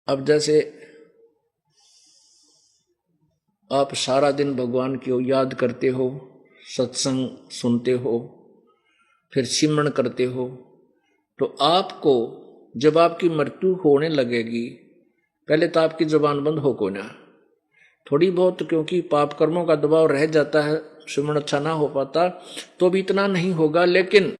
अब जैसे आप सारा दिन भगवान की याद करते हो, सत्संग सुनते हो, फिर सिमरन करते हो, तो आपको जब आपकी मृत्यु होने लगेगी, पहले तो आपकी जुबान बंद हो को ना, थोड़ी बहुत, क्योंकि पाप कर्मों का दबाव रह जाता है, सिमरन अच्छा ना हो पाता, तो भी इतना नहीं होगा। लेकिन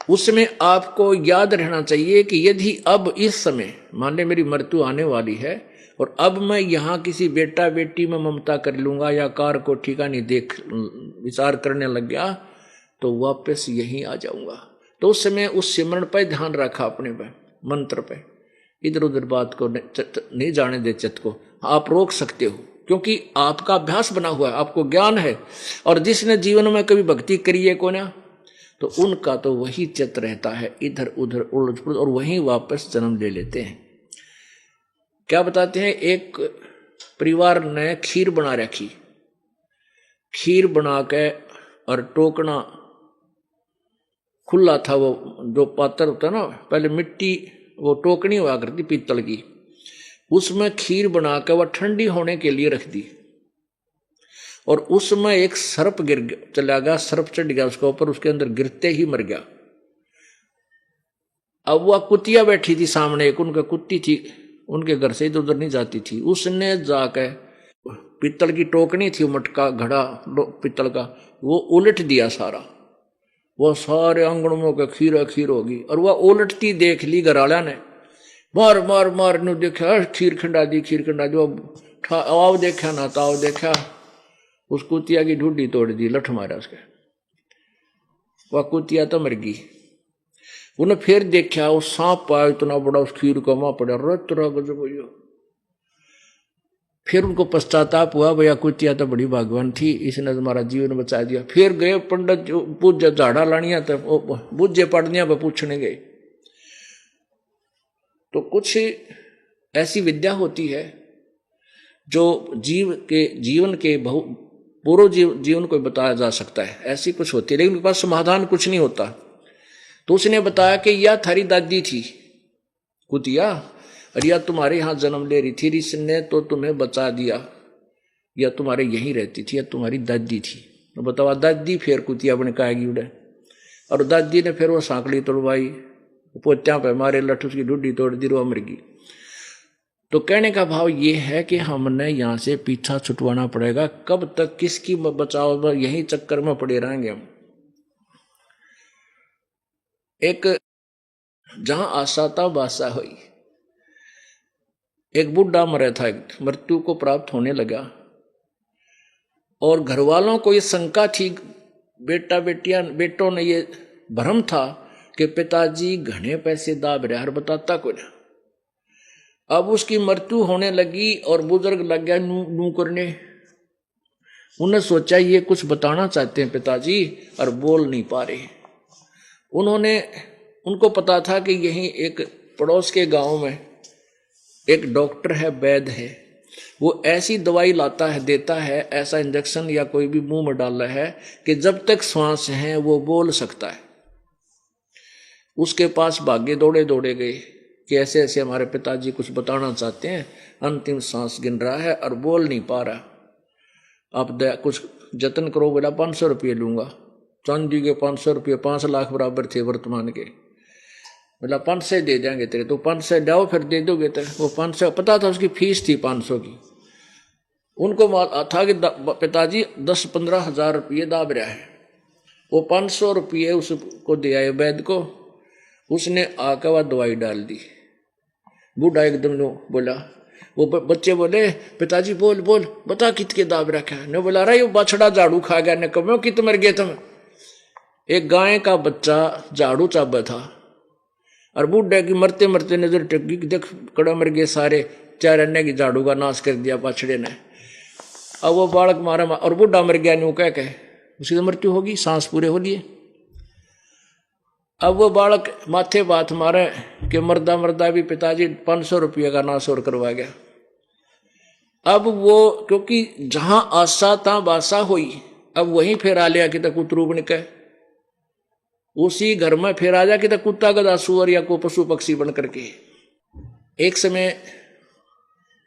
उसमें आपको याद रहना चाहिए कि यदि अब इस समय मान ले मेरी मृत्यु आने वाली है और अब मैं यहां किसी बेटा बेटी में ममता कर लूंगा या कार को ठिकाने देख विचार करने लग गया, तो वापस यहीं आ जाऊंगा। तो उस समय उस सिमरन पर ध्यान रखा, अपने पे मंत्र पे, इधर उधर बात को नहीं जाने दे, चित्त को आप रोक सकते हो, क्योंकि आपका अभ्यास बना हुआ है, आपको ज्ञान है। और जिसने जीवन में कभी भक्ति करी है को ना, तो उनका तो वही चित्त रहता है इधर उधर उलझ पुलझ, और वहीं वापस जन्म ले लेते हैं। क्या बताते हैं, एक परिवार ने खीर बना रखी, खीर बना के और टोकना खुला था, वो जो पात्र होता है ना, पहले मिट्टी वो टोकनी हुआ करती पीतल की, उसमें खीर बना के वह ठंडी होने के लिए रख दी, और उसमें एक सर्प गिर चला गया, सर्प चढ़ गया उसके ऊपर, उसके अंदर गिरते ही मर गया। अब वह कुतिया बैठी थी सामने, एक उनका कुत्ती थी, उनके घर से इधर उधर नहीं जाती थी, उसने जाके पीतल की टोकनी थी, मटका घड़ा पीतल का, वो उलट दिया सारा, वो सारे आंगनों का खीर खीर होगी। और वह उलटती देख ली घराला ने, मार मार मार ने देखा, खीर खंडा दी, खीर खंडा दी, आओ देखा ना ताव देखा, उस कुतिया की ढूंढी तोड़ दी, लठ मारा उसके, वह कुतिया तो मर गई। उन्हें फिर देखा, वो सांप पाया इतना बड़ा, उस खीर का मां पड़ा, रत गजब भैया। फिर उनको पश्चाताप हुआ, भैया कुतिया तो बड़ी भगवान थी, इसने हमारा जीवन बचा दिया। फिर गए पंडित जो पूज्य झाड़ा लानिया, तो बुझे पढ़निया पर पूछने गए। तो कुछ ऐसी विद्या होती है जो जीवन के पूर्व जीवन को बताया जा सकता है, ऐसी कुछ होती है, लेकिन उनके पास समाधान कुछ नहीं होता। तो उसने बताया कि यह थारी दादी थी कुतिया, और यह तुम्हारे यहां जन्म ले रही थी, इसने तो तुम्हें बचा दिया, यह तुम्हारे यहीं रहती थी, यह तुम्हारी दादी थी। तो बतावा दादी फिर कुतिया बन काएगी उड़े, और दादी ने फिर वो सांकड़ी तोड़वाई, पोत्या पे मारे, लठ उसकी ढूंढी तोड़ दी, रो मर गई। तो कहने का भाव ये है कि हमने यहां से पीछा छुटवाना पड़ेगा, कब तक किसकी बचाव, यही चक्कर में पड़े रहेंगे हम। एक जहां आशा था बासा हुई, एक बुढ़ा मरा था, मृत्यु को प्राप्त होने लगा, और घर वालों को ये शंका थी, बेटों ने ये भ्रम था कि पिताजी घने पैसे दाब रहे, हर बताता को ना। अब उसकी मृत्यु होने लगी और बुजुर्ग लग गया नू करने, उन्हें सोचा ये कुछ बताना चाहते हैं पिताजी, और बोल नहीं पा रहे। उनको पता था कि यहीं एक पड़ोस के गांव में एक डॉक्टर है, वैद्य है, वो ऐसी दवाई लाता है, देता है, ऐसा इंजेक्शन या कोई भी मुंह में डाल रहा है कि जब तक श्वास है वो बोल सकता है। उसके पास भागे दौड़े दौड़े गए कि ऐसे ऐसे हमारे पिताजी कुछ बताना चाहते हैं, अंतिम सांस गिन रहा है और बोल नहीं पा रहा, आप कुछ जतन करो। बोला 500 रुपये लूंगा, चांदी के 500 रुपये, 5 लाख बराबर थे वर्तमान के। बोला 500 दे देंगे तेरे, तो 500 जाओ फिर दे दोगे तेरे। वो 500 पता था, उसकी फीस थी 500 की। उनको था कि पिताजी 10-15 हजार रुपये दाब रहा है। वो 500 रुपये उसको दे आए वैद्य को, उसने आकर वह दवाई डाल दी। बूढ़ा एकदम नो बोला, वो बच्चे बोले पिताजी बोल बोल बता कितने दाब रखा है। ने बोला रहा वो बछड़ा झाड़ू खा गया, ने कहो कित मर गए तुम। एक गाय का बच्चा झाड़ू चाबा था, और बूढ़े की मरते मरते नजर टेकी, देख कड़ा मर गए सारे, चार अन्य की झाड़ू का नाश कर दिया बछड़े ने। अब वो बालक मारा और बूढ़ा मर गया, न्यू कह के उसकी तो मृत्यु होगी, सांस पूरे हो लिए। अब वो बालक माथे बात मारे कि मर्दा मर्दा भी पिताजी 500 रुपये का नाश और करवा गया। अब वो क्योंकि जहां आशा था बासा हुई, अब वहीं फिर आ लिया कि तक उतरू बन के, उसी घर में फिर आ जा कि तक कुत्ता गधा सुअर या को पशु पक्षी बन करके। एक समय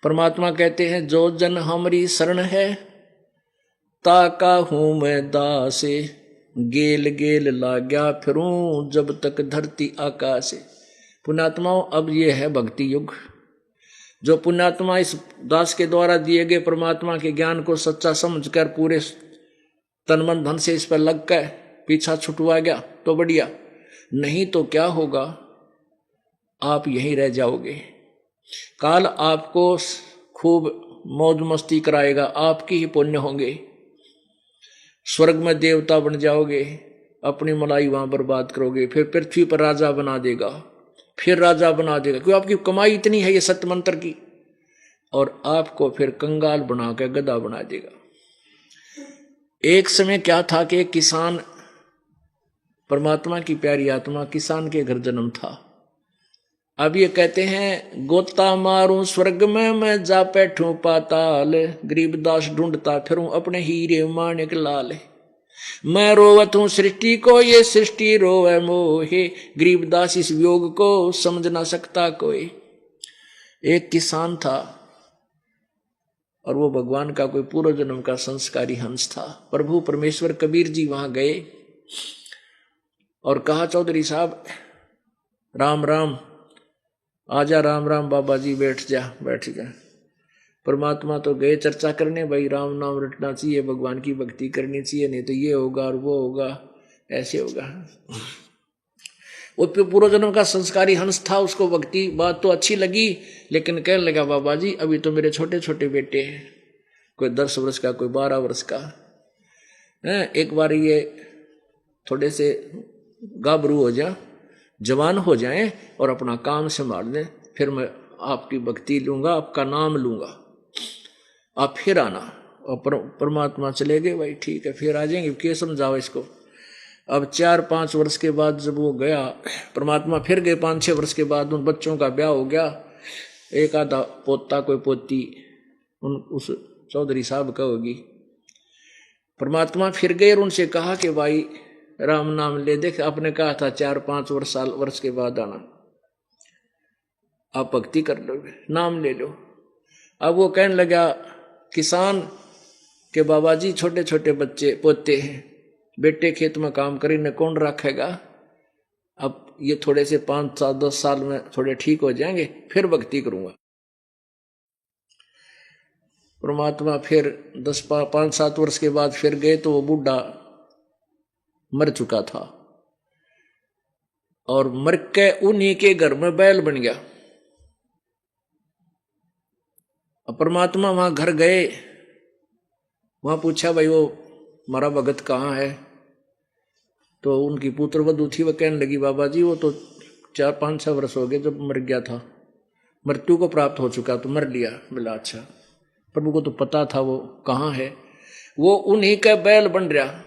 परमात्मा कहते हैं, जो जन हमारी शरण है, ताका हूं मैं दासे, गेल गेल लाग्या फिरूं जब तक धरती आकाश। पुण्यात्माओं, अब ये है भक्ति युग। जो पुण्यात्मा इस दास के द्वारा दिए गए परमात्मा के ज्ञान को सच्चा समझकर पूरे तन मन धन से इस पर लग कर पीछा छुटवा गया तो बढ़िया, नहीं तो क्या होगा, आप यहीं रह जाओगे। काल आपको खूब मौज मस्ती कराएगा, आपकी ही पुण्य होंगे, स्वर्ग में देवता बन जाओगे, अपनी मलाई वहां बर्बाद करोगे, फिर पृथ्वी पर राजा बना देगा, फिर राजा बना देगा, क्योंकि आपकी कमाई इतनी है ये सत्य मंत्र की, और आपको फिर कंगाल बनाकर गधा बना देगा। एक समय क्या था कि एक किसान, परमात्मा की प्यारी आत्मा, किसान के घर जन्म था। अब ये कहते हैं, गोता मारूं स्वर्ग में मैं जा बैठूं पाताल, गरीबदास ढूंढता फिरूं अपने हीरे माणिक लाल। मैं रोवत हूं सृष्टि को, ये सृष्टि रोवे मोहे, गरीबदास इस वियोग को समझ ना सकता कोई। एक किसान था और वो भगवान का कोई पूर्व जन्म का संस्कारी हंस था। प्रभु परमेश्वर कबीर जी वहां गए और कहा, चौधरी साहब राम राम, आजा, राम राम बाबा जी, बैठ जा बैठ जा। परमात्मा तो गए चर्चा करने, भाई राम नाम रटना चाहिए, भगवान की भक्ति करनी चाहिए, नहीं तो ये होगा और वो होगा, ऐसे होगा। वो पूर्व जन्म का संस्कारी हंस था, उसको भक्ति बात तो अच्छी लगी, लेकिन कहने लगा, बाबा जी अभी तो मेरे छोटे छोटे बेटे हैं, कोई 10 वर्ष का, कोई 12 वर्ष का है, एक बार ये थोड़े से गाभरू हो जाए, जवान हो जाएं और अपना काम संभाल दें, फिर मैं आपकी भक्ति लूंगा, आपका नाम लूंगा, आप फिर आना। और परमात्मा चले गए, भाई ठीक है फिर आ जाएंगे, क्या समझाओ इसको। अब 4-5 वर्ष के बाद जब वो गया, परमात्मा फिर गए 5-6 वर्ष के बाद, उन बच्चों का ब्याह हो गया, एक आधा पोता कोई पोती उस चौधरी साहब का होगी। परमात्मा फिर गए और उनसे कहा कि भाई राम नाम ले, देख आपने कहा था 4-5 वर्ष के बाद आना, आप भक्ति कर लो, नाम ले लो। अब वो कहने लगा, किसान के बाबा जी छोटे छोटे बच्चे पोते हैं, बेटे खेत में काम करे न कौन रखेगा, अब ये थोड़े से 5-10 साल में थोड़े ठीक हो जाएंगे, फिर भक्ति करूंगा। परमात्मा फिर 5-7 वर्ष के बाद फिर गए तो वो बूढ़ा मर चुका था, और मर के उन्हीं के घर में बैल बन गया। अब परमात्मा वहां घर गए, वहां पूछा, भाई वो हमारा भगत कहाँ है, तो उनकी पुत्र वधू थी, वह कहने लगी, बाबा जी वो तो 4-5-6 वर्ष हो गए जब मर गया था, मृत्यु को प्राप्त हो चुका तो मर लिया। बोला अच्छा, प्रभु को तो पता था वो कहाँ है, वो उन्हीं का बैल बन रहा,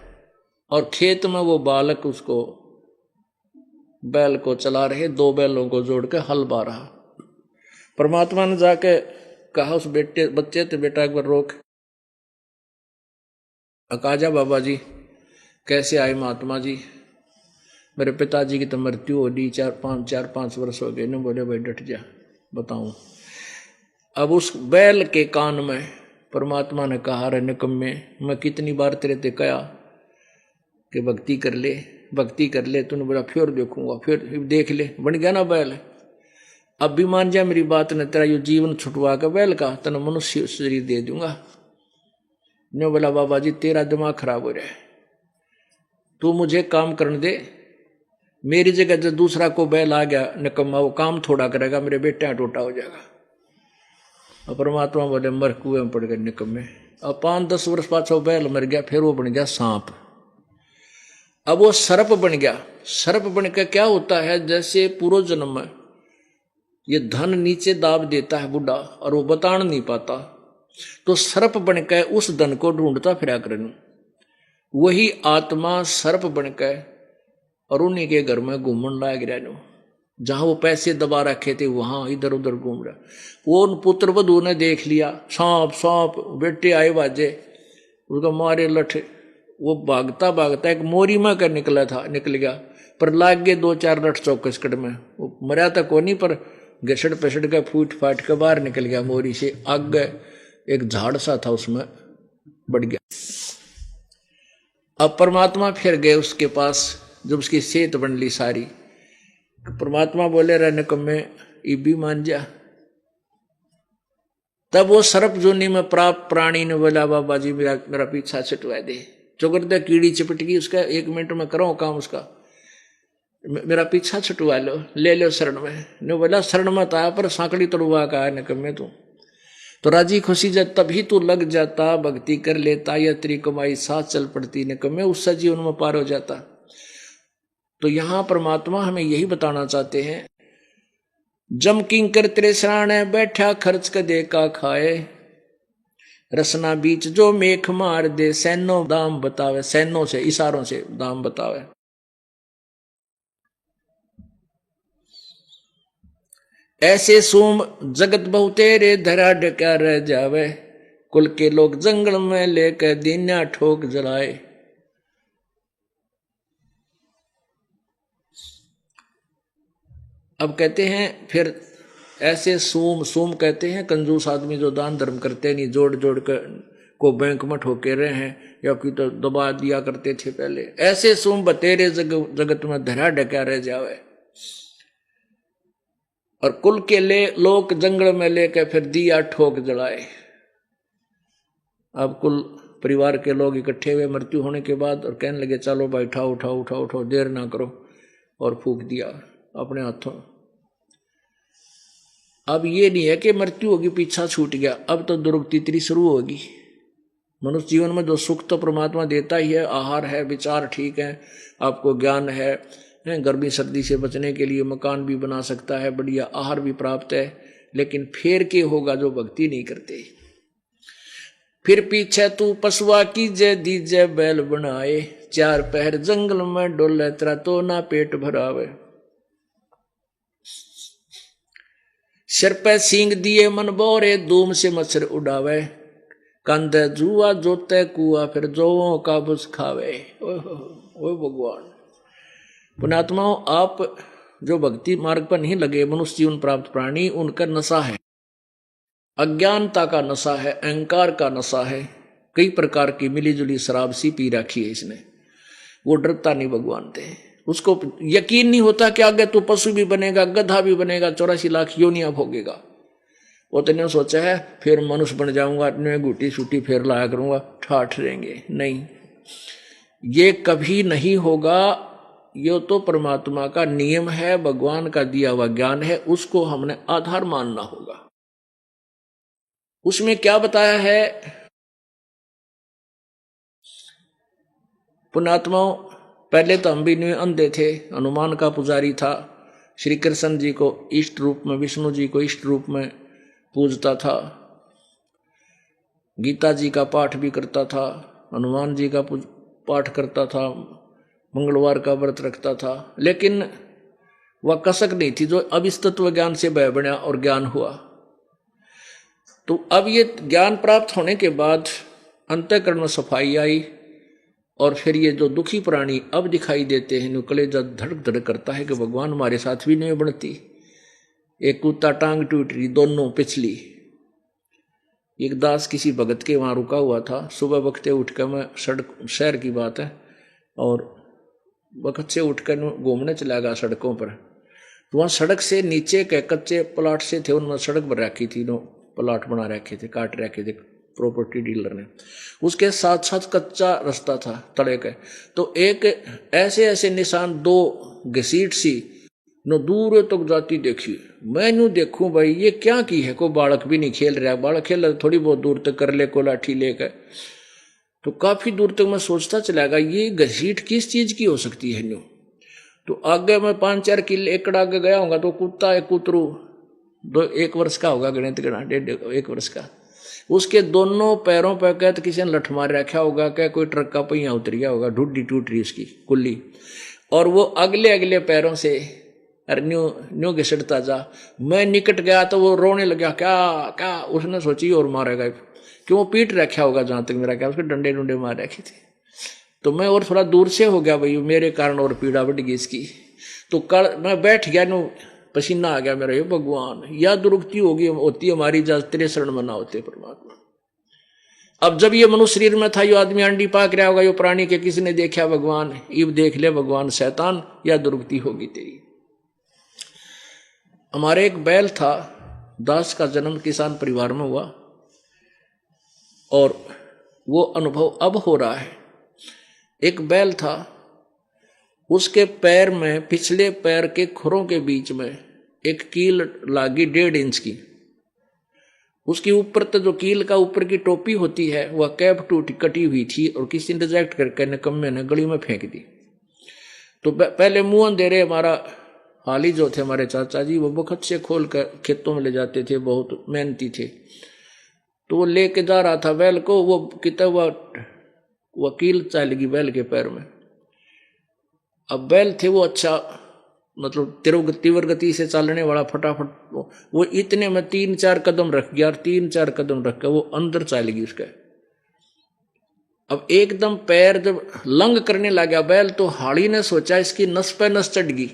और खेत में वो बालक उसको बैल को चला रहे, 2 बैलों को जोड़ के हल बा रहा। परमात्मा ने जाके कहा उस बच्चे तो, बेटा एक बार रोक, अकाजा बाबा जी कैसे आए महात्मा जी, मेरे पिताजी की तो मृत्यु हो गई, 4-5 वर्ष हो गए। न बोले, भाई डट जा, बताऊं। अब उस बैल के कान में परमात्मा ने कहा, रे निकम्मे, मैं कितनी बार तेरे ते कहा कि भक्ति कर ले, भक्ति कर ले, तूने बोला फिर देखूंगा, फिर देख ले, बन गया ना बैल। अब भी मान जा मेरी बात ने, तेरा ये जीवन छुटवा कर बैल का तेना मनुष्य शरीर दे दूंगा। ने बोला, बाबा जी तेरा दिमाग खराब हो रहा है, तू मुझे काम करने दे, मेरी जगह जब दूसरा को बैल आ गया निकम्मा, वो काम थोड़ा करेगा, मेरे बेटे टोटा हो जाएगा। और परमात्मा बोले, मर कुएं में पड़ गए निकम्मे। अब 5-10 वर्ष पाछो बैल मर गया, फिर वो बन गया सांप। अब वो सर्प बन गया। सर्प बन के क्या होता है, जैसे पूर्व जन्म में ये धन नीचे दाब देता है बुढ़ा और वो बता नहीं पाता, तो सर्प बनकर उस धन को ढूंढता फिरा करनू। वही आत्मा सर्प बनकर और उन्हीं के घर में घूमन लाग रहा, जहां वो पैसे दबा रखे थे वहां इधर उधर घूम रहा। वो उन पुत्र वधू ने देख लिया, सांप सांप, बेटे आए बाजे, उसका मारे लठ, वो भागता भागता एक मोरी में कर निकल गया, पर लाग गए 2-4 लठ चौकस कट में। वो मरा तक को नहीं, पर घसड़ पसड़ के फूट फाट के बाहर निकल गया मोरी से। आगे एक झाड़ सा था उसमें बढ़ गया। अब परमात्मा फिर गए उसके पास जब उसकी सेहत बन ली सारी। परमात्मा बोले रहे निकम्मे भी मान जा। तब वो सर्प जोनी में प्राप्त प्राणी ने बोला बाबा जी मेरा पीछा छुटवा दे। चुकर दे कीड़ी चिपट गई उसका, 1 मिनट में करो काम उसका, मेरा पीछा छुटवा लो, ले लो शरण में। ने बोला शरण मत आया पर सांकड़ी तोड़वा का है निकम्मे तू तो राजी खुशी जब तभी तू लग जाता, भक्ति कर लेता, या तेरी कमाई साथ चल पड़ती निकम्मे, उससे जीवन में पार हो जाता। तो यहां परमात्मा हमें यही बताना चाहते हैं, जम किंकर तेरे सराणे बैठा खर्च क दे का खाए, रसना बीच जो मेख मार दे, सैनो दाम बतावे, सैनों से इशारों से दाम बतावे। ऐसे सोम जगत बहु तेरे धरा डका रह जावे, कुल के लोग जंगल में लेकर दीना ठोक जलाए। अब कहते हैं फिर ऐसे सोम कहते हैं कंजूस आदमी जो दान धर्म करते नहीं, जोड़ जोड़ कर को बैंक में ठोके रहे हैं या कोई तो दबा दिया करते थे पहले। ऐसे सोम बतेरे जगत में धरा डका रह जावे, और कुल के लोग जंगल में लेकर फिर दिया ठोक जलाए। अब कुल परिवार के लोग इकट्ठे हुए मृत्यु होने के बाद और कहने लगे चलो भाई उठाओ उठाओ उठाओ उठाओ, देर ना करो, और फूक दिया अपने हाथों। अब ये नहीं है कि मृत्यु होगी पीछा छूट गया, अब तो दुर्गति शुरू होगी। मनुष्य जीवन में जो सुख तो परमात्मा देता ही है, आहार है, विचार ठीक है, आपको ज्ञान है, गर्मी सर्दी से बचने के लिए मकान भी बना सकता है, बढ़िया आहार भी प्राप्त है, लेकिन फिर के होगा जो भक्ति नहीं करते। फिर पीछे तू पशुआ की जय दीजे बैल बनाए, 4 पहर जंगल में डोले तेरा तो ना पेट भरावे। सिर पे सींग दिए मन बोरे, धूम से मच्छर उड़ावे, कंधे जुआ जोते कुआ फिर जोओं का बुझ खावे। ओ भगवान, पुण्यात्माओं, आप जो भक्ति मार्ग पर नहीं लगे, मनुष्य जीवन प्राप्त प्राणी, उनका नशा है, अज्ञानता का नशा है, अहंकार का नशा है, कई प्रकार की मिलीजुली शराब सी पी रखी है इसने। वो डरता नहीं भगवान से, उसको यकीन नहीं होता कि आगे तो पशु भी बनेगा, गधा भी बनेगा, 84 लाख योनियां भोगेगा। वो तो नहीं सोचा है फिर मनुष्य बन जाऊंगा, घूटी सूटी फेर लाया करूंगा, ठाठ रहेंगे, नहीं, ये कभी नहीं होगा। ये तो परमात्मा का नियम है, भगवान का दिया हुआ ज्ञान है, उसको हमने आधार मानना होगा। उसमें क्या बताया है पुण्यात्माओं, पहले तो हम भी नहीं अंधे थे, हनुमान का पुजारी था, श्री कृष्ण जी को इष्ट रूप में, विष्णु जी को इष्ट रूप में पूजता था, गीता जी का पाठ भी करता था, हनुमान जी का पाठ करता था, मंगलवार का व्रत रखता था, लेकिन वह कसक नहीं थी जो अब इस तत्व ज्ञान से भय बना और ज्ञान हुआ। तो अब ये ज्ञान प्राप्त होने के बाद अंतःकरण में सफाई आई, और फिर ये जो दुखी प्राणी अब दिखाई देते हैं, कलेजा धड़क धड़क करता है कि भगवान हमारे साथ भी नहीं बनती। एक कुत्ता टांग टूट रही, दोनों पिछली। एक दास किसी भगत के वहां रुका हुआ था, सुबह वक्त उठकर, मैं सड़क शहर की बात है, और वक्त से उठकर घूमने चला गया सड़कों पर, तो वहां सड़क से नीचे के कच्चे प्लाट से थे, उनमें सड़क बन रखी थी, प्लाट बना रखे थे, काट रखे थे प्रॉपर्टी डीलर ने, उसके साथ साथ कच्चा रास्ता था तड़े के। तो एक ऐसे ऐसे निशान, 2 घसीट सी न दूर तक जाती देखी। मैं नू देखूं भाई ये क्या की है, कोई बालक भी नहीं खेल रहा, बालक खेल रहा थोड़ी बहुत दूर तक कर ले को लाठी लेकर, तो काफी दूर तक मैं सोचता चला गया ये घसीट किस चीज की हो सकती है न्यू। तो आगे मैं 5-4 किल एकड़ आगे गया होगा, तो कुत्ता एक कुतरू 1 वर्ष का होगा, गणित गणा 1.5 वर्ष का, उसके दोनों पैरों पर क्या तो किसी ने लठ मार रखा होगा, क्या कोई ट्रक का पहिया उतर गया होगा, ढूंढी टूट रही उसकी कुल्ली, और वो अगले अगले पैरों से अरे न्यू घिसटता जा। मैं निकट गया तो वो रोने लगा, क्या क्या, उसने सोची और मारेगा, क्यों पीट रखा होगा, जहां तक मेरा क्या, उसके डंडे डुंडे मार रखे थे। तो मैं और थोड़ा दूर से हो गया भाई, मेरे कारण और पीड़ा बढ़ गई इसकी। तो कल मैं बैठ गया नु पसीना आ गया मेरा, ये भगवान या दुर्गति होगी होती हमारी, जब तेरे शरण में ना होते परमात्मा। अब जब ये मनुष्य शरीर में था, यो आदमी अंडी पाक रहा होगा, यो प्राणी के किसी ने देखा भगवान, इब देख ले भगवान शैतान, या दुर्गति होगी तेरी। हमारे एक बैल था, दास का जन्म किसान परिवार में हुआ, और वो अनुभव अब हो रहा है। एक बैल था, उसके पैर में, पिछले पैर के खुरों के बीच में एक कील लागी 1.5 इंच की। उसकी ऊपर तो जो कील का ऊपर की टोपी होती है वह कैप टूटी कटी हुई थी, और किसी ने रिजेक्ट करके निकम्मे ने गली में फेंक दी। तो पहले मुंह अंधेरे हमारा हाली जो थे हमारे चाचा जी, वो बखत से खोल कर खेतों में ले जाते थे, बहुत मेहनती थे। तो वो लेके जा रहा था बैल को, वो कितना वकील चलेगी बैल के पैर में। अब बैल थे वो अच्छा, मतलब तीव्र गति से चलने वाला, फटाफट वो इतने में 3-4 कदम रख गया, और 3-4 कदम रख कर वो अंदर चलेगी उसके। अब एकदम पैर जब लंग करने लगा बैल, तो हाली ने सोचा इसकी नस पे नस चढ़ गई।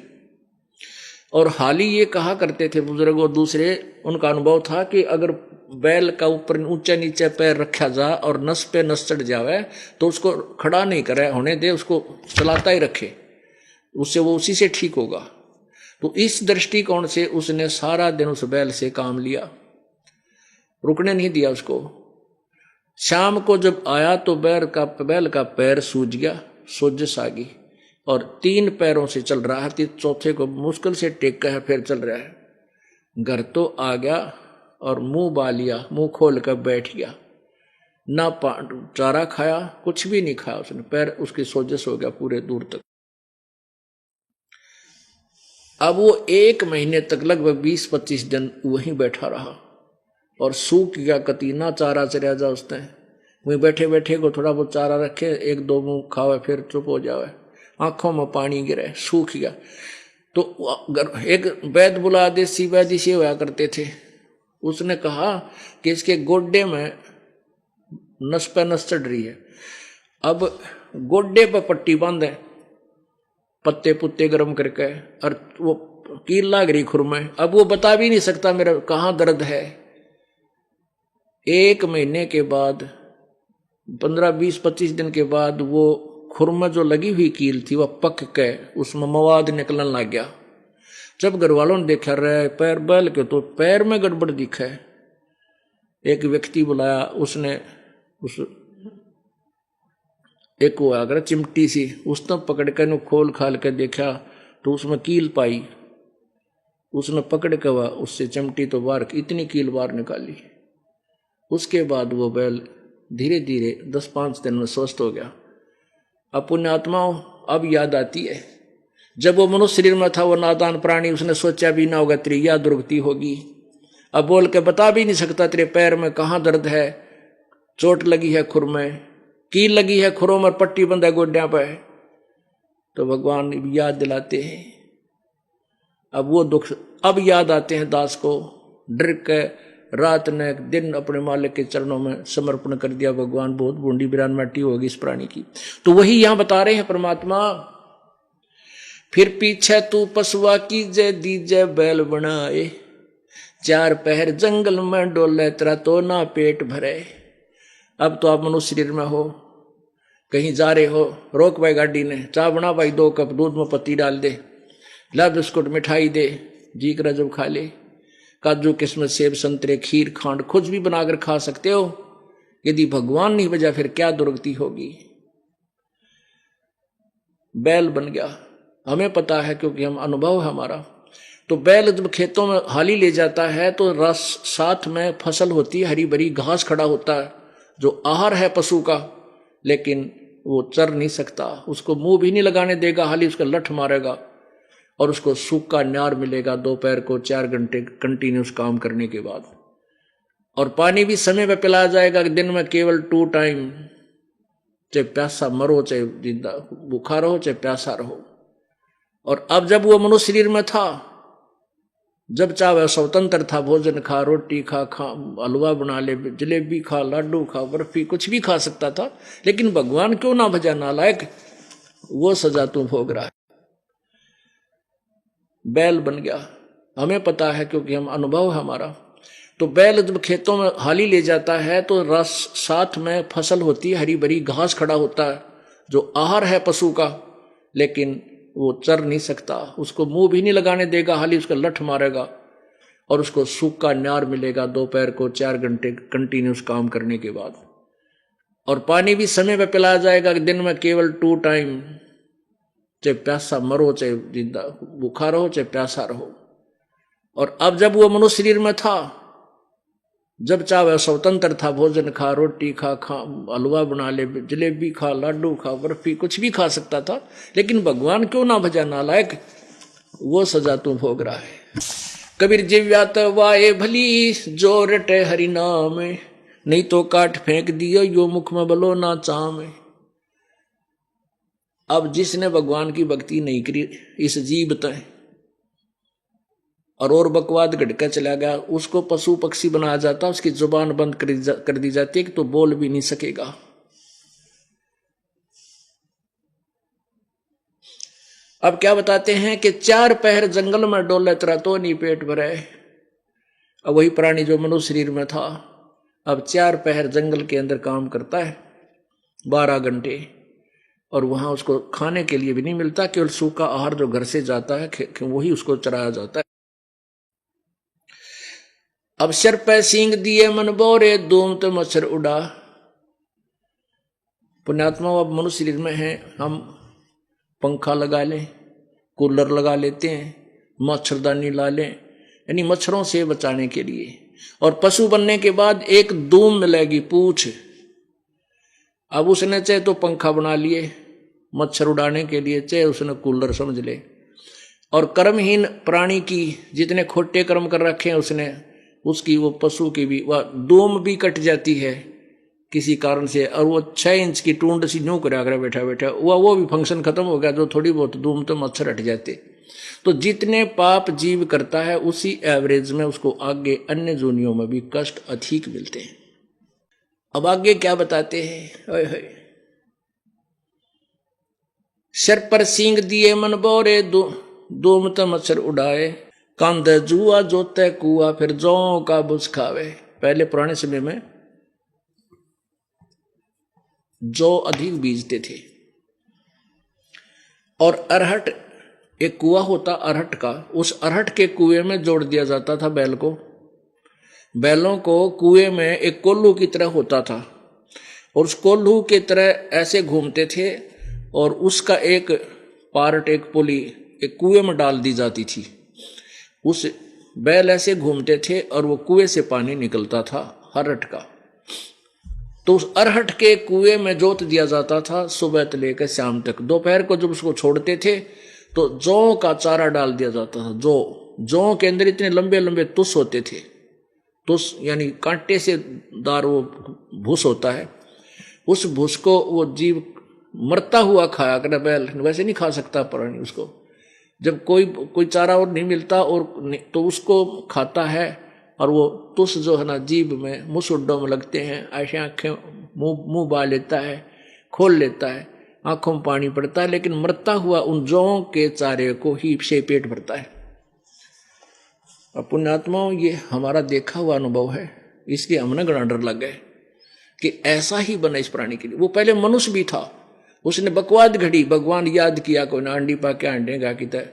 और हाली ये कहा करते थे बुजुर्ग और दूसरे, उनका अनुभव था कि अगर बैल का ऊपर ऊंचे नीचे पैर रखा जा और नस पे नस चढ़ जावे तो उसको खड़ा नहीं करे, होने दे, उसको चलाता ही रखे, उससे वो उसी से ठीक होगा। तो इस दृष्टिकोण से उसने सारा दिन उस बैल से काम लिया, रुकने नहीं दिया उसको। शाम को जब आया तो बैल का पैर सूज गया, सोजस आ गई, और 3 पैरों से चल रहा है, चौथे को मुश्किल से टेका है, फिर चल रहा है। घर तो आ गया और मुंह बालिया, मुंह खोल कर बैठ गया, ना चारा खाया, कुछ भी नहीं खाया उसने, पैर उसकी सोजस हो गया पूरे दूर तक। अब वो 1 महीने तक लगभग 20-25 दिन वहीं बैठा रहा, और सूख गया कति, ना चारा चढ़ा जा उसने। वहीं बैठे बैठे को थोड़ा बहुत चारा रखे, 1-2 मुंह खावे, फिर चुप हो जावे, आंखों में पानी गिरे, सूख गया। तो एक वैद्य बुला, देसी वैद्य से होया करते थे, उसने कहा कि इसके गोड्डे में नस पे नस चढ़ रही है। अब गोड्डे पे पट्टी बांधे, पत्ते पुत्ते गर्म करके, और वो कील लाग रही खुर में। अब वो बता भी नहीं सकता मेरा कहाँ दर्द है। 1 महीने के बाद, 15-20-25 दिन के बाद, वो खुर में जो लगी हुई कील थी वह पक के उसमें मवाद निकलने लग गया। जब घर वालों ने देखा रहे पैर बैल के, तो पैर में गड़बड़ दिखा है। एक व्यक्ति बुलाया, उसने उस एक वो अगर चिमटी सी उसने पकड़ कर खोल खाल के देखा, तो उसमें कील पाई। उसने पकड़ के वह उससे चिमटी तो बाहर, इतनी कील बाहर निकाली। उसके बाद वो बैल धीरे धीरे 10-5 दिन में स्वस्थ हो गया। अब पुण्यात्माओं, अब याद आती है, जब वो मनुष्य शरीर में था वो नादान प्राणी, उसने सोचा भी ना होगा तेरी या दुर्गति होगी। अब बोल के बता भी नहीं सकता तेरे पैर में कहाँ दर्द है, चोट लगी है खुर में, कील लगी है खुरों में, पट्टी बंद है गोड्या पे। तो भगवान याद दिलाते हैं। अब वो दुख अब याद आते हैं दास को। डर के रात ने दिन अपने मालिक के चरणों में समर्पण कर दिया। भगवान बहुत बूंदी बिरान माटी होगी इस प्राणी की। तो वही यहां बता रहे हैं परमात्मा, फिर पीछे तू पशुआ कीजे दीजे बैल बनाए, 4 पहर जंगल में डोले तेरा तो ना पेट भरे। अब तो आप मनुष्य शरीर में हो, कहीं जा रहे हो, रोक भाई गाड़ी ने, चाय बना भाई, 2 कप दूध में पत्ती डाल दे, ला बिस्कुट मिठाई दे, जी करा जब खा ले, काजू किस्मत सेब संतरे खीर खांड कुछ भी बनाकर खा सकते हो। यदि भगवान नहीं बजा फिर क्या दुर्गति होगी। बैल बन गया, हमें पता है क्योंकि हम अनुभव है हमारा। तो बैल जब खेतों में हाली ले जाता है तो रस साथ में फसल होती है, हरी भरी घास खड़ा होता है जो आहार है पशु का, लेकिन वो चर नहीं सकता, उसको मुंह भी नहीं लगाने देगा, हाली उसका लठ मारेगा और उसको सूखा न्यार मिलेगा दोपहर को 4 घंटे कंटिन्यूस काम करने के बाद। और पानी भी समय पे पिलाया जाएगा, दिन में केवल 2 टाइम, चाहे प्यासा मरो चाहे जिंदा, भूखा रहो चाहे प्यासा रहो। और अब जब वो मनुष्य शरीर में था, जब चाहे स्वतंत्र था, भोजन खा, रोटी खा, हलवा बना ले, जलेबी खा, लाडू खा, बर्फी, कुछ भी खा सकता था। लेकिन भगवान क्यों ना भजा नालायक, वो सजा तू भोग रहा है। बैल बन गया, हमें पता है क्योंकि हम अनुभव है हमारा। तो बैल जब खेतों में हाली ले जाता है तो रस साथ में फसल होती है, हरी भरी घास खड़ा होता है जो आहार है पशु का, लेकिन वो चर नहीं सकता, उसको मुंह भी नहीं लगाने देगा, हाली उसका लठ मारेगा और उसको सूखा न्यार मिलेगा दोपहर को 4 घंटे कंटिन्यूस काम करने के बाद। और पानी भी समय पे पिलाया जाएगा, दिन में केवल 2 टाइम, चाहे प्यासा मरो चाहे जिंदा भूखा रहो चाहे प्यासा रहो। और अब जब वो मनुष्य शरीर में था, जब चाहे स्वतंत्र था, भोजन खा, रोटी खा, हलवा बना ले, जलेबी खा, लाडू खा, बर्फी, कुछ भी खा सकता था। लेकिन भगवान क्यों ना भजा नालायक, वो सजा तू भोग रहा है। कबीर जिव्यात वाए भली जो रटे हरि नाम, नहीं तो काट फेंक दियो यो मुख में बलो ना चाम। अब जिसने भगवान की भक्ति नहीं करी इस जीव तय और बकवाद घटका चला गया, उसको पशु पक्षी बनाया जाता, उसकी जुबान बंद कर दी जाती है कि तो बोल भी नहीं सकेगा। अब क्या बताते हैं कि 4 पहर जंगल में डोले तरा तो नहीं पेट भरे। अब वही प्राणी जो मनुष्य शरीर में था अब 4 पहर जंगल के अंदर काम करता है 12 घंटे, और वहां उसको खाने के लिए भी नहीं मिलता, केवल सूखा आहार जो घर से जाता है वही उसको चराया जाता है। अब सिर पे सींग दिए मन बोरे, धूम तो मच्छर उड़ा। पुण्यात्मा अब मनुष्य शरीर में है, हम पंखा लगा लें, कूलर लगा लेते हैं, मच्छरदानी ला लें, यानी मच्छरों से बचाने के लिए। और पशु बनने के बाद एक धूम मिलेगी पूछ। अब उसने चाहे तो पंखा बना लिए मच्छर उड़ाने के लिए, चाहे उसने कूलर समझ ले। और कर्महीन प्राणी की जितने खोटे कर्म कर रखे हैं उसने, उसकी वो पशु की भी वह धूम भी कट जाती है किसी कारण से, और वो 6 इंच की टूंड सी न्यू करा कर बैठा बैठा वो भी फंक्शन खत्म हो गया, जो थोड़ी बहुत धूम तो मच्छर हट जाते। तो जितने पाप जीव करता है उसी एवरेज में उसको आगे अन्य जोनियों में भी कष्ट अधिक मिलते हैं। अब आगे क्या बताते हैं, सिर पर सींग दिए मन बोरे, धूम तो मच्छर उड़ाए, कांध जुआ जोते कुआ, फिर जौ का बुझ खावे। पहले पुराने समय में जौ अधिक बीजते थे, और अरहट एक कुआ होता अरहट का, उस अरहट के कुएं में जोड़ दिया जाता था बैल को। बैलों को कुएं में एक कोल्हू की तरह होता था, और उस कोल्हू की तरह ऐसे घूमते थे, और उसका एक पार्ट एक पुली एक कुएं में डाल दी जाती थी। उस बैल ऐसे घूमते थे और वो कुएं से पानी निकलता था अरहट का। तो उस अरहट के कुएं में जोत दिया जाता था सुबह से लेकर शाम तक। दोपहर को जब उसको छोड़ते थे तो जौ का चारा डाल दिया जाता था। जौ के अंदर इतने लंबे लंबे तुस होते थे, तुस यानी कांटे से दार वो भूस होता है, उस भूस को वो जीव मरता हुआ खाया करे। बैल वैसे नहीं खा सकता प्राणी, उसको जब कोई चारा और नहीं मिलता और तो उसको खाता है, और वो तुस जो है ना जीभ में मुसुड्डों में लगते हैं, ऐसे आंखें मुंह बा लेता है, खोल लेता है, आंखों में पानी पड़ता है, लेकिन मरता हुआ उन जौ के चारे को ही से पेट भरता है। अब पुण्यात्माओं ये हमारा देखा हुआ अनुभव है, इसलिए हमने घना डर लग गए कि ऐसा ही बना इस प्राणी के लिए। वो पहले मनुष्य भी था, उसने बकवाद घड़ी, भगवान याद किया, कोई ना अंडी पा के अंडेगा की तरह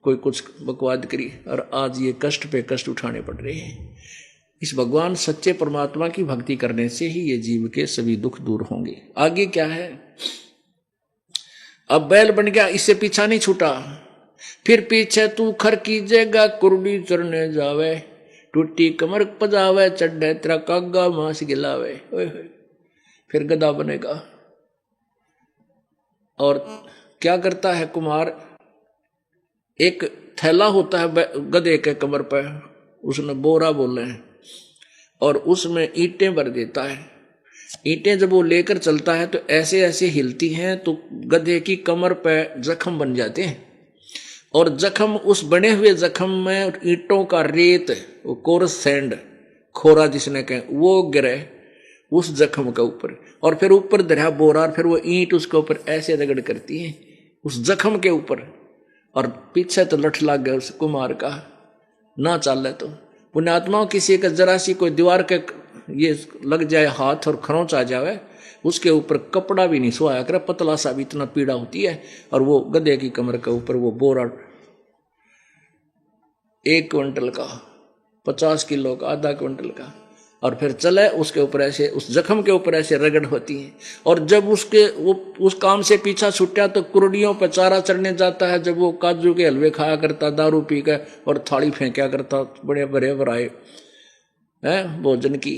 कोई कुछ बकवाद करी, और आज ये कष्ट पे कष्ट उठाने पड़ रहे हैं। इस भगवान सच्चे परमात्मा की भक्ति करने से ही ये जीव के सभी दुख दूर होंगे। आगे क्या है, अब बैल बन गया, इससे पीछा नहीं छूटा। फिर पीछे तू खर कीजेगा, कुर्डी चरने जावे, टूटी कमर पजावे, चढ़े तेरा कागा मांस गिलावे। फिर गधा बनेगा। और क्या करता है कुमार, एक थैला होता है गधे के कमर पर, उसने बोरा बोले हैं, और उसमें ईंटें भर देता है। ईंटें जब वो लेकर चलता है तो ऐसे ऐसे हिलती हैं तो गधे की कमर पर जख्म बन जाते हैं, और जख्म उस बने हुए जख्म में ईंटों का रेत, वो कोरस सैंड खोरा जिसने कहे, वो गिरे उस जख्म के ऊपर, और फिर ऊपर धरा बोरा, और फिर वो ईंट उसके ऊपर ऐसे रगड़ करती है उस जख्म के ऊपर, और पीछे तो लठ लाग गया उस कुमार का, ना चाले तो पुण्यात्माओं किसी का जरा सी कोई दीवार के ये लग जाए हाथ और खरोंच आ जावे, उसके ऊपर कपड़ा भी नहीं सोया करे, पतला सा भी इतना पीड़ा होती है। और वो गधे की कमर के ऊपर वो बोरा 1 क्विंटल का, 50 किलो का, आधा क्विंटल का, और फिर चले उसके ऊपर ऐसे, उस जख्म के ऊपर ऐसे रगड़ होती है। और जब उसके वो उस काम से पीछा छुट्टा तो कुरडियों पर चारा चढ़ने जाता है, जब वो काजू के हलवे खाया करता, दारू पी कर और थाली फेंका करता बड़े बड़े भराए है भोजन की।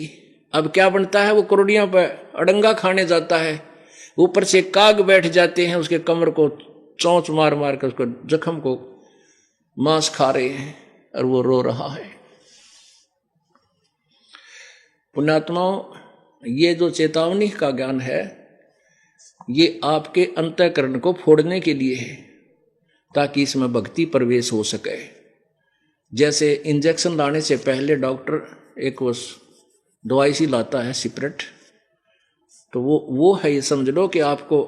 अब क्या बनता है, वो कुरडियों पर अड़ंगा खाने जाता है, ऊपर से काग बैठ जाते हैं, उसके कमर को चोंच मार मार कर उसको जख्म को मांस खा रहे हैं, और वो रो रहा है। पुण्यात्माओं, ये जो चेतावनी का ज्ञान है, ये आपके अंतःकरण को फोड़ने के लिए है, ताकि इसमें भक्ति प्रवेश हो सके। जैसे इंजेक्शन लाने से पहले डॉक्टर एक वो दवाई सी लाता है सिपरेट, तो वो है, ये समझ लो कि आपको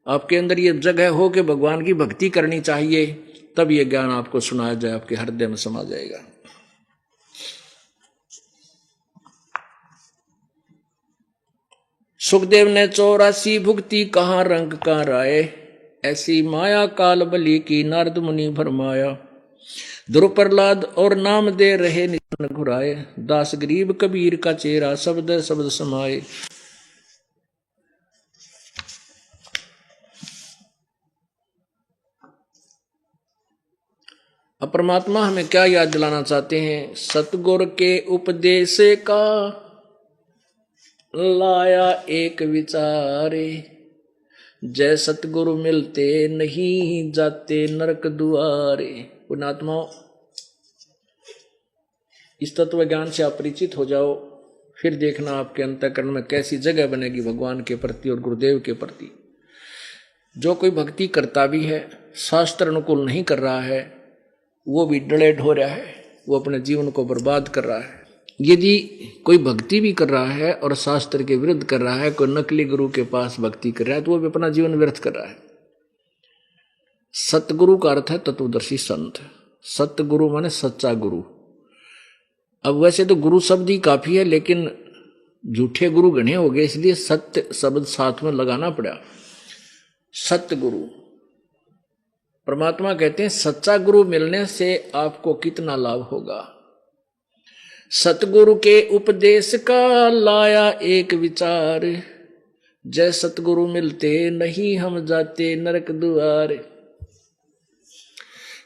आपके अंदर ये जगह हो कि भगवान की भक्ति करनी चाहिए, तब ये ज्ञान आपको सुनाया जाए, आपके हृदय में समा जाएगा। सुखदेव ने 84 भुक्ति कहाँ रंग का राय, ऐसी माया काल बली की नारद मुनि भरमाया। ध्रुव प्रहलाद और नाम दे रहे निधन घुराए, दास गरीब कबीर का चेहरा शब्द शब्द समाये। अब परमात्मा हमें क्या याद दिलाना चाहते हैं, सतगुरु के उपदेश का लाया एक विचारे, जय सतगुरु मिलते नहीं जाते नरक दुआरे। पुण्यात्माओं, इस तत्व ज्ञान से आप परिचित हो जाओ, फिर देखना आपके अंतःकरण में कैसी जगह बनेगी भगवान के प्रति और गुरुदेव के प्रति। जो कोई भक्ति करता भी है, शास्त्र अनुकूल नहीं कर रहा है, वो भी डले ढो रहा है, वो अपने जीवन को बर्बाद कर रहा है। यदि कोई भक्ति भी कर रहा है और शास्त्र के विरुद्ध कर रहा है, कोई नकली गुरु के पास भक्ति कर रहा है, तो वो भी अपना जीवन व्यर्थ कर रहा है। सतगुरु का अर्थ है तत्वदर्शी संत। सतगुरु माने सच्चा गुरु। अब वैसे तो गुरु शब्द ही काफी है, लेकिन झूठे गुरु घने हो गए, इसलिए सत्य शब्द साथ में लगाना पड़ा। सतगुरु, परमात्मा कहते हैं सच्चा गुरु मिलने से आपको कितना लाभ होगा। सतगुरु के उपदेश का लाया एक विचार, जय सतगुरु मिलते नहीं हम जाते नरक द्वार।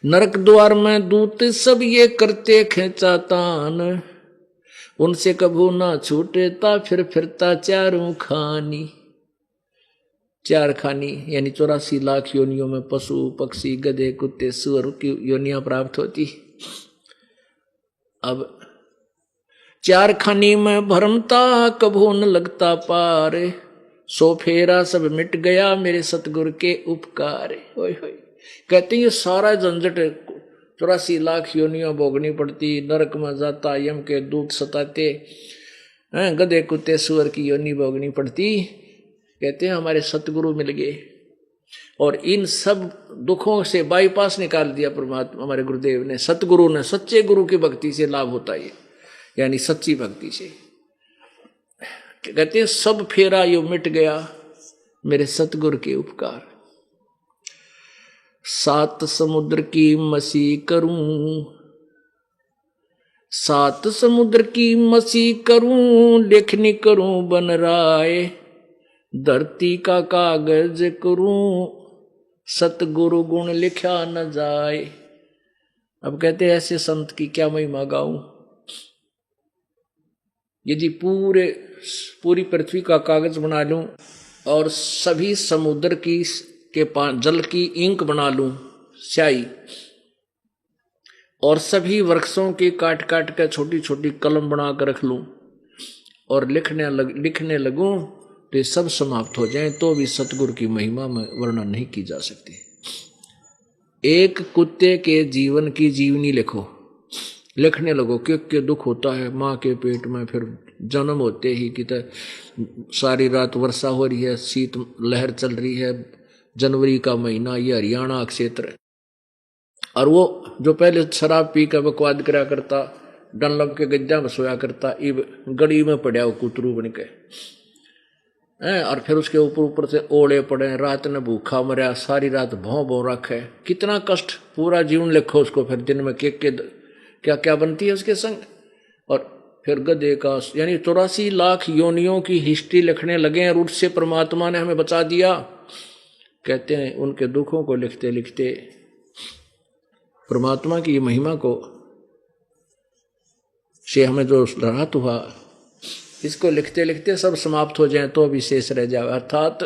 नरक द्वार में दूत सब ये करते खेचातान, उनसे कभू ना छूटेता फिर फिरता चारों खानी। 4 खानी यानी 84 लाख योनियों में पशु पक्षी गधे कुत्ते सुअर की योनियां प्राप्त होती। अब 4 खानी में भरमता कभू न लगता पार, सो फेरा सब मिट गया मेरे सतगुरु के उपकार। ओए होए, कहते हैं ये सारा झंझट 84 लाख योनियां भोगनी पड़ती, नरक में जाता, यम के दूत सताते, गधे कुत्ते सुअर की योनि भोगनी पड़ती। कहते हैं हमारे सतगुरु मिल गए और इन सब दुखों से बाईपास निकाल दिया परमात्मा हमारे गुरुदेव ने। सतगुरु ने, सच्चे गुरु की भक्ति से लाभ होता है, यानी सच्ची भक्ति से। कहते हैं सब फेरा यो मिट गया मेरे सतगुरु के उपकार। 7 समुद्र की मसी करूं, 7 समुद्र की मसी करूं, लेखनी करूं बन राय, धरती का कागज करूं, सतगुरु गुण लिखा न जाए। अब कहते हैं ऐसे संत की क्या महिमा गाऊं। यदि पूरी पृथ्वी का कागज बना लूं और सभी समुद्र की के जल की इंक बना लूं, स्याही, और सभी वृक्षों की काट काट कर छोटी छोटी कलम बना कर रख लूं और लिखने लगूं, तो ये सब समाप्त हो जाएं, तो भी सतगुरु की महिमा में वर्णन नहीं की जा सकती। एक कुत्ते के जीवन की जीवनी लिखने लगो, क्या दुख होता है माँ के पेट में, फिर जन्म होते ही कितने सारी रात वर्षा हो रही है, शीत लहर चल रही है, जनवरी का महीना, ये हरियाणा क्षेत्र और वो जो पहले शराब पी कर बकवाद करा करता, डनलप के गद्दा में सोया करता, इब गड़ी में पड़ा वो कुतरू बन के, और फिर उसके ऊपर ऊपर से ओले पड़े, रात ने भूखा मरा, सारी रात भौं भौं रखे, कितना कष्ट, पूरा जीवन लिखो उसको। फिर दिन में के क्या क्या बनती है उसके संग। और फिर गधे का यानी 84 लाख योनियों की हिस्ट्री लिखने लगे और उससे परमात्मा ने हमें बचा दिया। कहते हैं उनके दुखों को लिखते लिखते परमात्मा की महिमा को से हमें जो राहत हुआ, इसको लिखते लिखते सब समाप्त हो जाए तो भी शेष रह जाए। अर्थात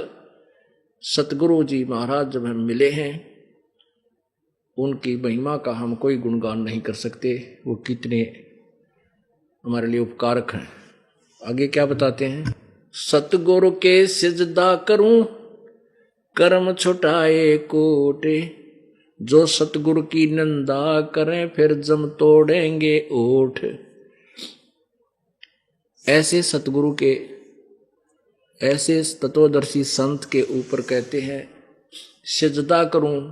सतगुरु जी महाराज जब हम मिले हैं, उनकी महिमा का हम कोई गुणगान नहीं कर सकते, वो कितने हमारे लिए उपकारक हैं। आगे क्या बताते हैं, सतगुरु के सिजदा करूं कर्म छुटाए कोटे, जो सतगुरु की निंदा करें फिर जम तोड़ेंगे ओठ। ऐसे सतगुरु के, ऐसे तत्वदर्शी संत के ऊपर कहते हैं सिजदा करूं,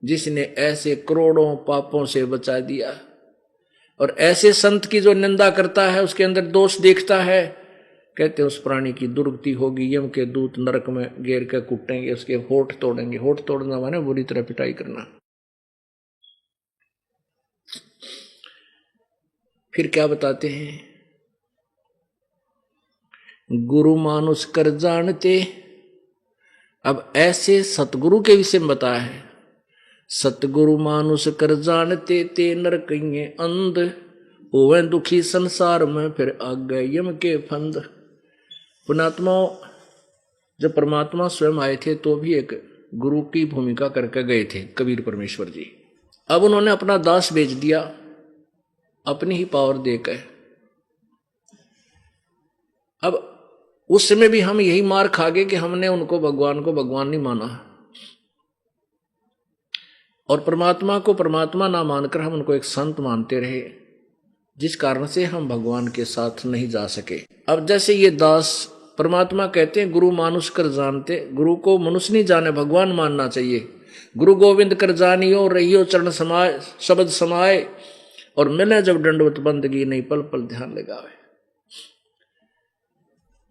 जिसने ऐसे करोड़ों पापों से बचा दिया। और ऐसे संत की जो निंदा करता है, उसके अंदर दोष देखता है, कहते हैं उस प्राणी की दुर्गति होगी, यम के दूत नरक में घेर कर कुटेंगे, उसके होठ तोड़ेंगे। होठ तोड़ना माने बुरी तरह पिटाई करना। फिर क्या बताते हैं, गुरु मानुष कर जानते। अब ऐसे सतगुरु के विषय में बताया है, सतगुरु मानुष कर जानते ते नर कहिए अंध, होवे दुखी संसार में फिर आगे यम के फंद। पुणात्मा जब परमात्मा स्वयं आए थे तो भी एक गुरु की भूमिका करके गए थे कबीर परमेश्वर जी। अब उन्होंने अपना दास बेच दिया अपनी ही पावर देकर। अब उस समय भी हम यही मार खा गए कि हमने उनको भगवान को भगवान नहीं माना, और परमात्मा को परमात्मा ना मानकर हम उनको एक संत मानते रहे, जिस कारण से हम भगवान के साथ नहीं जा सके। अब जैसे ये दास, परमात्मा कहते हैं गुरु मानुष कर जानते, गुरु को मनुष्य नहीं जाने, भगवान मानना चाहिए। गुरु गोविंद कर जानियो रहियो चरण समाए, शब्द समाए, और मिले जब दंडवत बंदगी नहीं पल पल ध्यान लगावे।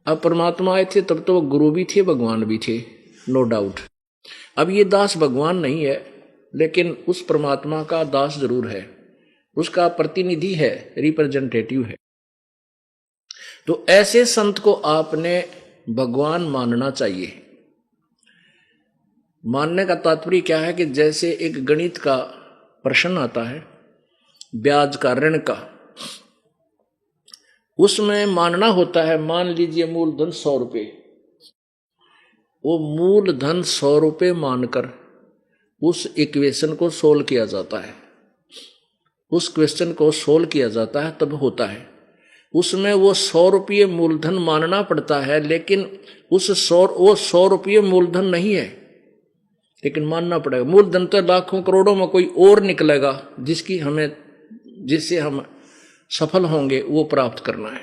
अब परमात्मा आए थे तब तो गुरु भी थे भगवान भी थे, नो डाउट। अब ये दास भगवान नहीं है, लेकिन उस परमात्मा का दास जरूर है, उसका प्रतिनिधि है, रिप्रेजेंटेटिव है। तो ऐसे संत को आपने भगवान मानना चाहिए। मानने का तात्पर्य क्या है कि जैसे एक गणित का प्रश्न आता है, ब्याज का, ऋण का, उसमें मानना होता है, मान लीजिए मूलधन 100 रुपये, वो मूलधन 100 रुपये मानकर उस इक्वेशन को सोल्व किया जाता है, उस क्वेश्चन को सोल्व किया जाता है, तब होता है। उसमें वो 100 रुपये मूलधन मानना पड़ता है, लेकिन वो 100 रुपये मूलधन नहीं है, लेकिन मानना पड़ेगा। मूलधन तो लाखों करोड़ों में कोई और निकलेगा, जिससे हम सफल होंगे, वो प्राप्त करना है।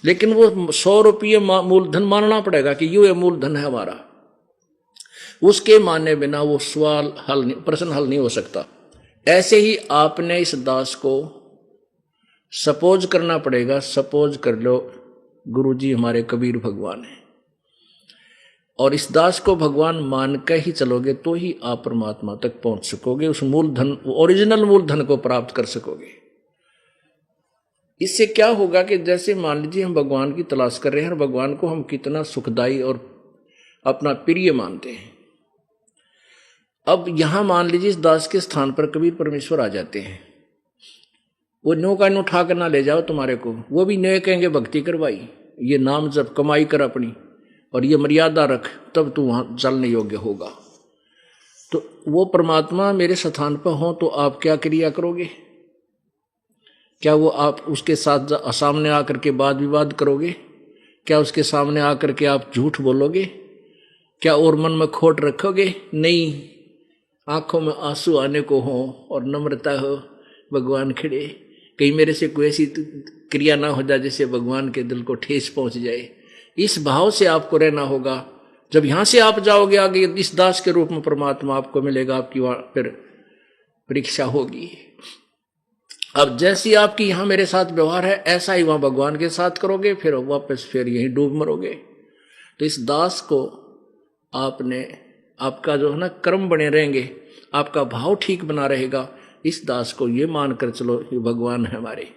लेकिन वो 100 रुपये मूलधन मानना पड़ेगा कि ये मूलधन है हमारा। उसके माने बिना वो सवाल हल नहीं, प्रश्न हल नहीं हो सकता। ऐसे ही आपने इस दास को सपोज करना पड़ेगा। सपोज कर लो गुरुजी हमारे कबीर भगवान हैं, और इस दास को भगवान मान कर ही चलोगे तो ही आप परमात्मा तक पहुंच सकोगे, उस मूलधन, ओरिजिनल मूलधन को प्राप्त कर सकोगे। इससे क्या होगा कि जैसे मान लीजिए हम भगवान की तलाश कर रहे हैं, और भगवान को हम कितना सुखदाई और अपना प्रिय मानते हैं। अब यहां मान लीजिए इस दास के स्थान पर कबीर परमेश्वर आ जाते हैं, वो नो का नो उठा कर ना ले जाओ तुम्हारे को, वो भी नो कहेंगे भक्ति करवाई, ये नाम जब कमाई कर अपनी, और ये मर्यादा रख, तब तू वहां चलने योग्य होगा। तो वो परमात्मा मेरे स्थान पर हो तो आप क्या क्रिया करोगे? क्या वो आप उसके साथ सामने आकर के वाद विवाद करोगे? क्या उसके सामने आकर के आप झूठ बोलोगे? क्या और मन में खोट रखोगे? नहीं, आंखों में आंसू आने को हो और नम्रता हो, भगवान खड़े, कहीं मेरे से कोई ऐसी क्रिया ना हो जाए जिससे भगवान के दिल को ठेस पहुंच जाए। इस भाव से आपको रहना होगा। जब यहां से आप जाओगे आगे, इस दास के रूप में परमात्मा आपको मिलेगा, आपकी फिर परीक्षा होगी। अब जैसी आपकी यहां मेरे साथ व्यवहार है ऐसा ही वहां भगवान के साथ करोगे, फिर वापस फिर यहीं डूब मरोगे। तो इस दास को आपने, आपका जो है ना कर्म बने रहेंगे, आपका भाव ठीक बना रहेगा, इस दास को ये मानकर चलो ये भगवान है हमारे,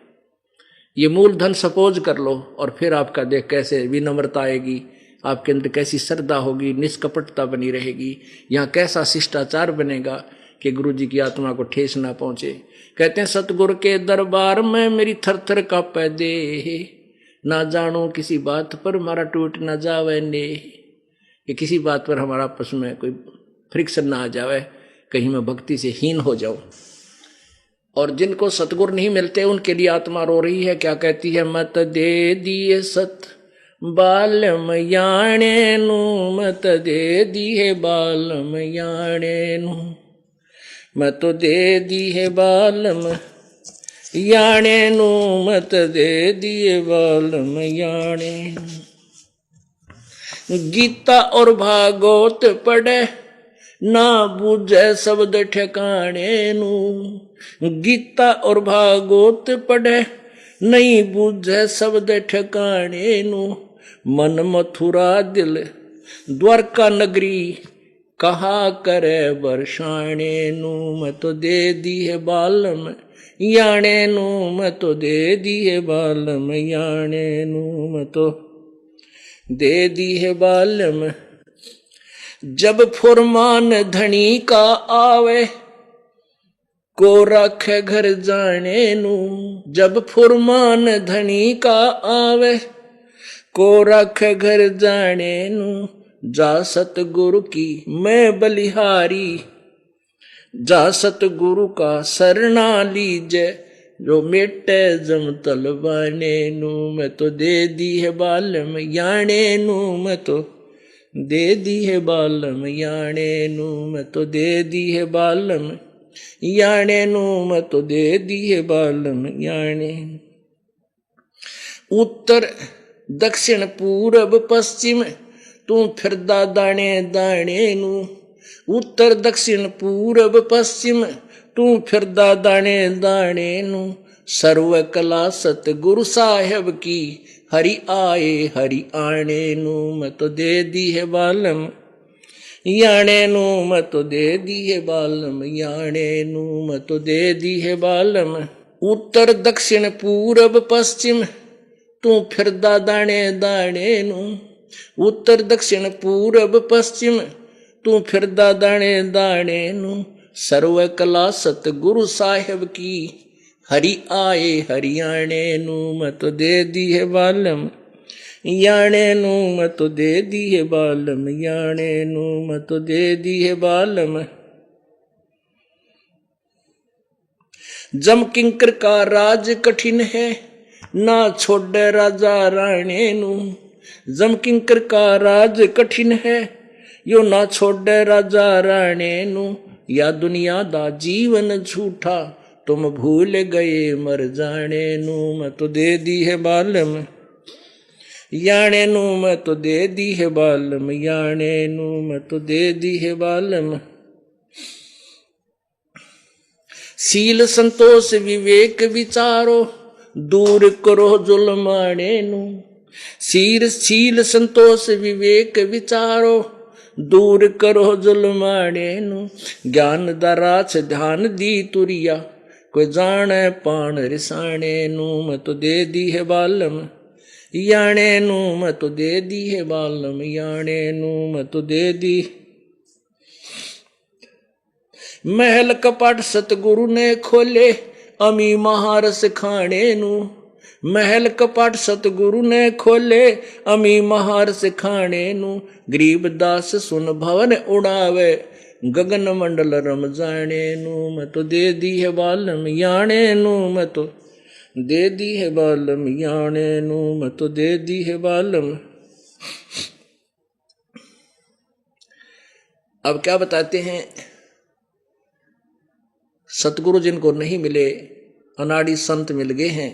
ये मूलधन सपोज कर लो। और फिर आपका देख कैसे विनम्रता आएगी, आपके अंदर कैसी श्रद्धा होगी, निष्कपटता बनी रहेगी, यहाँ कैसा शिष्टाचार बनेगा कि गुरु जी की आत्मा को ठेस ना पहुंचे। कहते हैं सतगुरु के दरबार में मेरी थर-थर कांपे देह, ना जानो किसी बात पर हमारा टूट ना जावे ने, कि किसी बात पर हमारा आपस में कोई फ्रिक्शन ना आ जावे, कहीं मैं भक्ति से हीन हो जाऊं। और जिनको सतगुरु नहीं मिलते उनके लिए आत्मा रो रही है, क्या कहती है, मत दे दिए सत बालम याणे नू, मत दे दिए बालम याणे नू, मत दे दिए बालम याणे नू, मत दे दिए बालम याणे। गीता और भागवत पढ़े ना बूझे शब्द ठिकाने नू, गीता और भागवत पढ़े नहीं बूझे शब्द ठिकाने नू, मन मथुरा दिल द्वारका नगरी कहा करे बरसाने नू, मैं तो दे दी है बालम याणे नू, मैं तो दे दी है बालम याणे नू, मैं तो दे दी है बालम। जब फुरमान धनी का आवे को रखे घर जाने नू, जब फुरमान धनी का आवे को रखे घर जाने नू, जा सतगुरु की मैं बलिहारी, जा सतगुरु का शरणा लीजे, जो मेटे जम तलवाने नू, मैं तो दे दी है बालम याणे नू, मैं तो दे दी है बालम याणे नू, मैं तो दे दी है बालम याणे नू, मैं तो दे दी है बालम याणे। उत्तर दक्षिण पूरब पश्चिम तू फिरदा दाणे दाणे नू, उत्तर दक्षिण पूरब पश्चिम तू फिरदा दाणे दाणे नू, सर्व कला सतगुरु साहेब की हरि आए हरि आने नू, मैं तो दे दी है बालम याणे नू, मैं तो दे दी है बालम याणे नू, मैं तो दे दी है बालम। उत्तर दक्षिण पूरब पश्चिम तू फिरदा दाणे दाणे नू, उत्तर दक्षिण पूरब पश्चिम तू फिरदा दाणे दाणे नू, सर्व कला सतगुरु साहेब की हरि आए हरियाणे नू, मैं तो दे दी है बालम याणे नू, मैं तो दे दी है बालम याणे नू, मैं तो दे दी है बालम। जम किंकर का राज कठिन है ना छोड़े राजा राणे नू, जम किंकर का राज कठिन है यो ना छोड़े राजा राणे नू, या दुनिया दा जीवन झूठा तुम भूल गए मर जाने नू, मैं तो दे दी है बालम याणे नू, मैं तो दे दी है बालम याणे नू, मैं तो दे दी है बालम। सील संतोष विवेक विचारो दूर करो जुल्माने नू, सील संतोष विवेक विचारो दूर करो जुल्माने नू, ज्ञान दराच ध्यान दी तुरिया कोई जाने पान रिसाने नू, मैं तो दे दी है बालम याणे नू, मैं तो दे दी है बालम याणे नू, मैं तो दे दी। महल कपट सतगुरु ने खोले अमी महारस खाने नू, महल कपट सतगुरु ने खोले अमी महारस खाने नू, गरीबदास सुन भवन उड़ावे गगन मंडल रम जाने नू, मैं तो दे दी है बालम याणे नू, मैं तो दे दी है बालम याणे नू, मैं तो दे दी है बालम। अब क्या बताते हैं, सतगुरु जिनको नहीं मिले, अनाड़ी संत मिल गए हैं,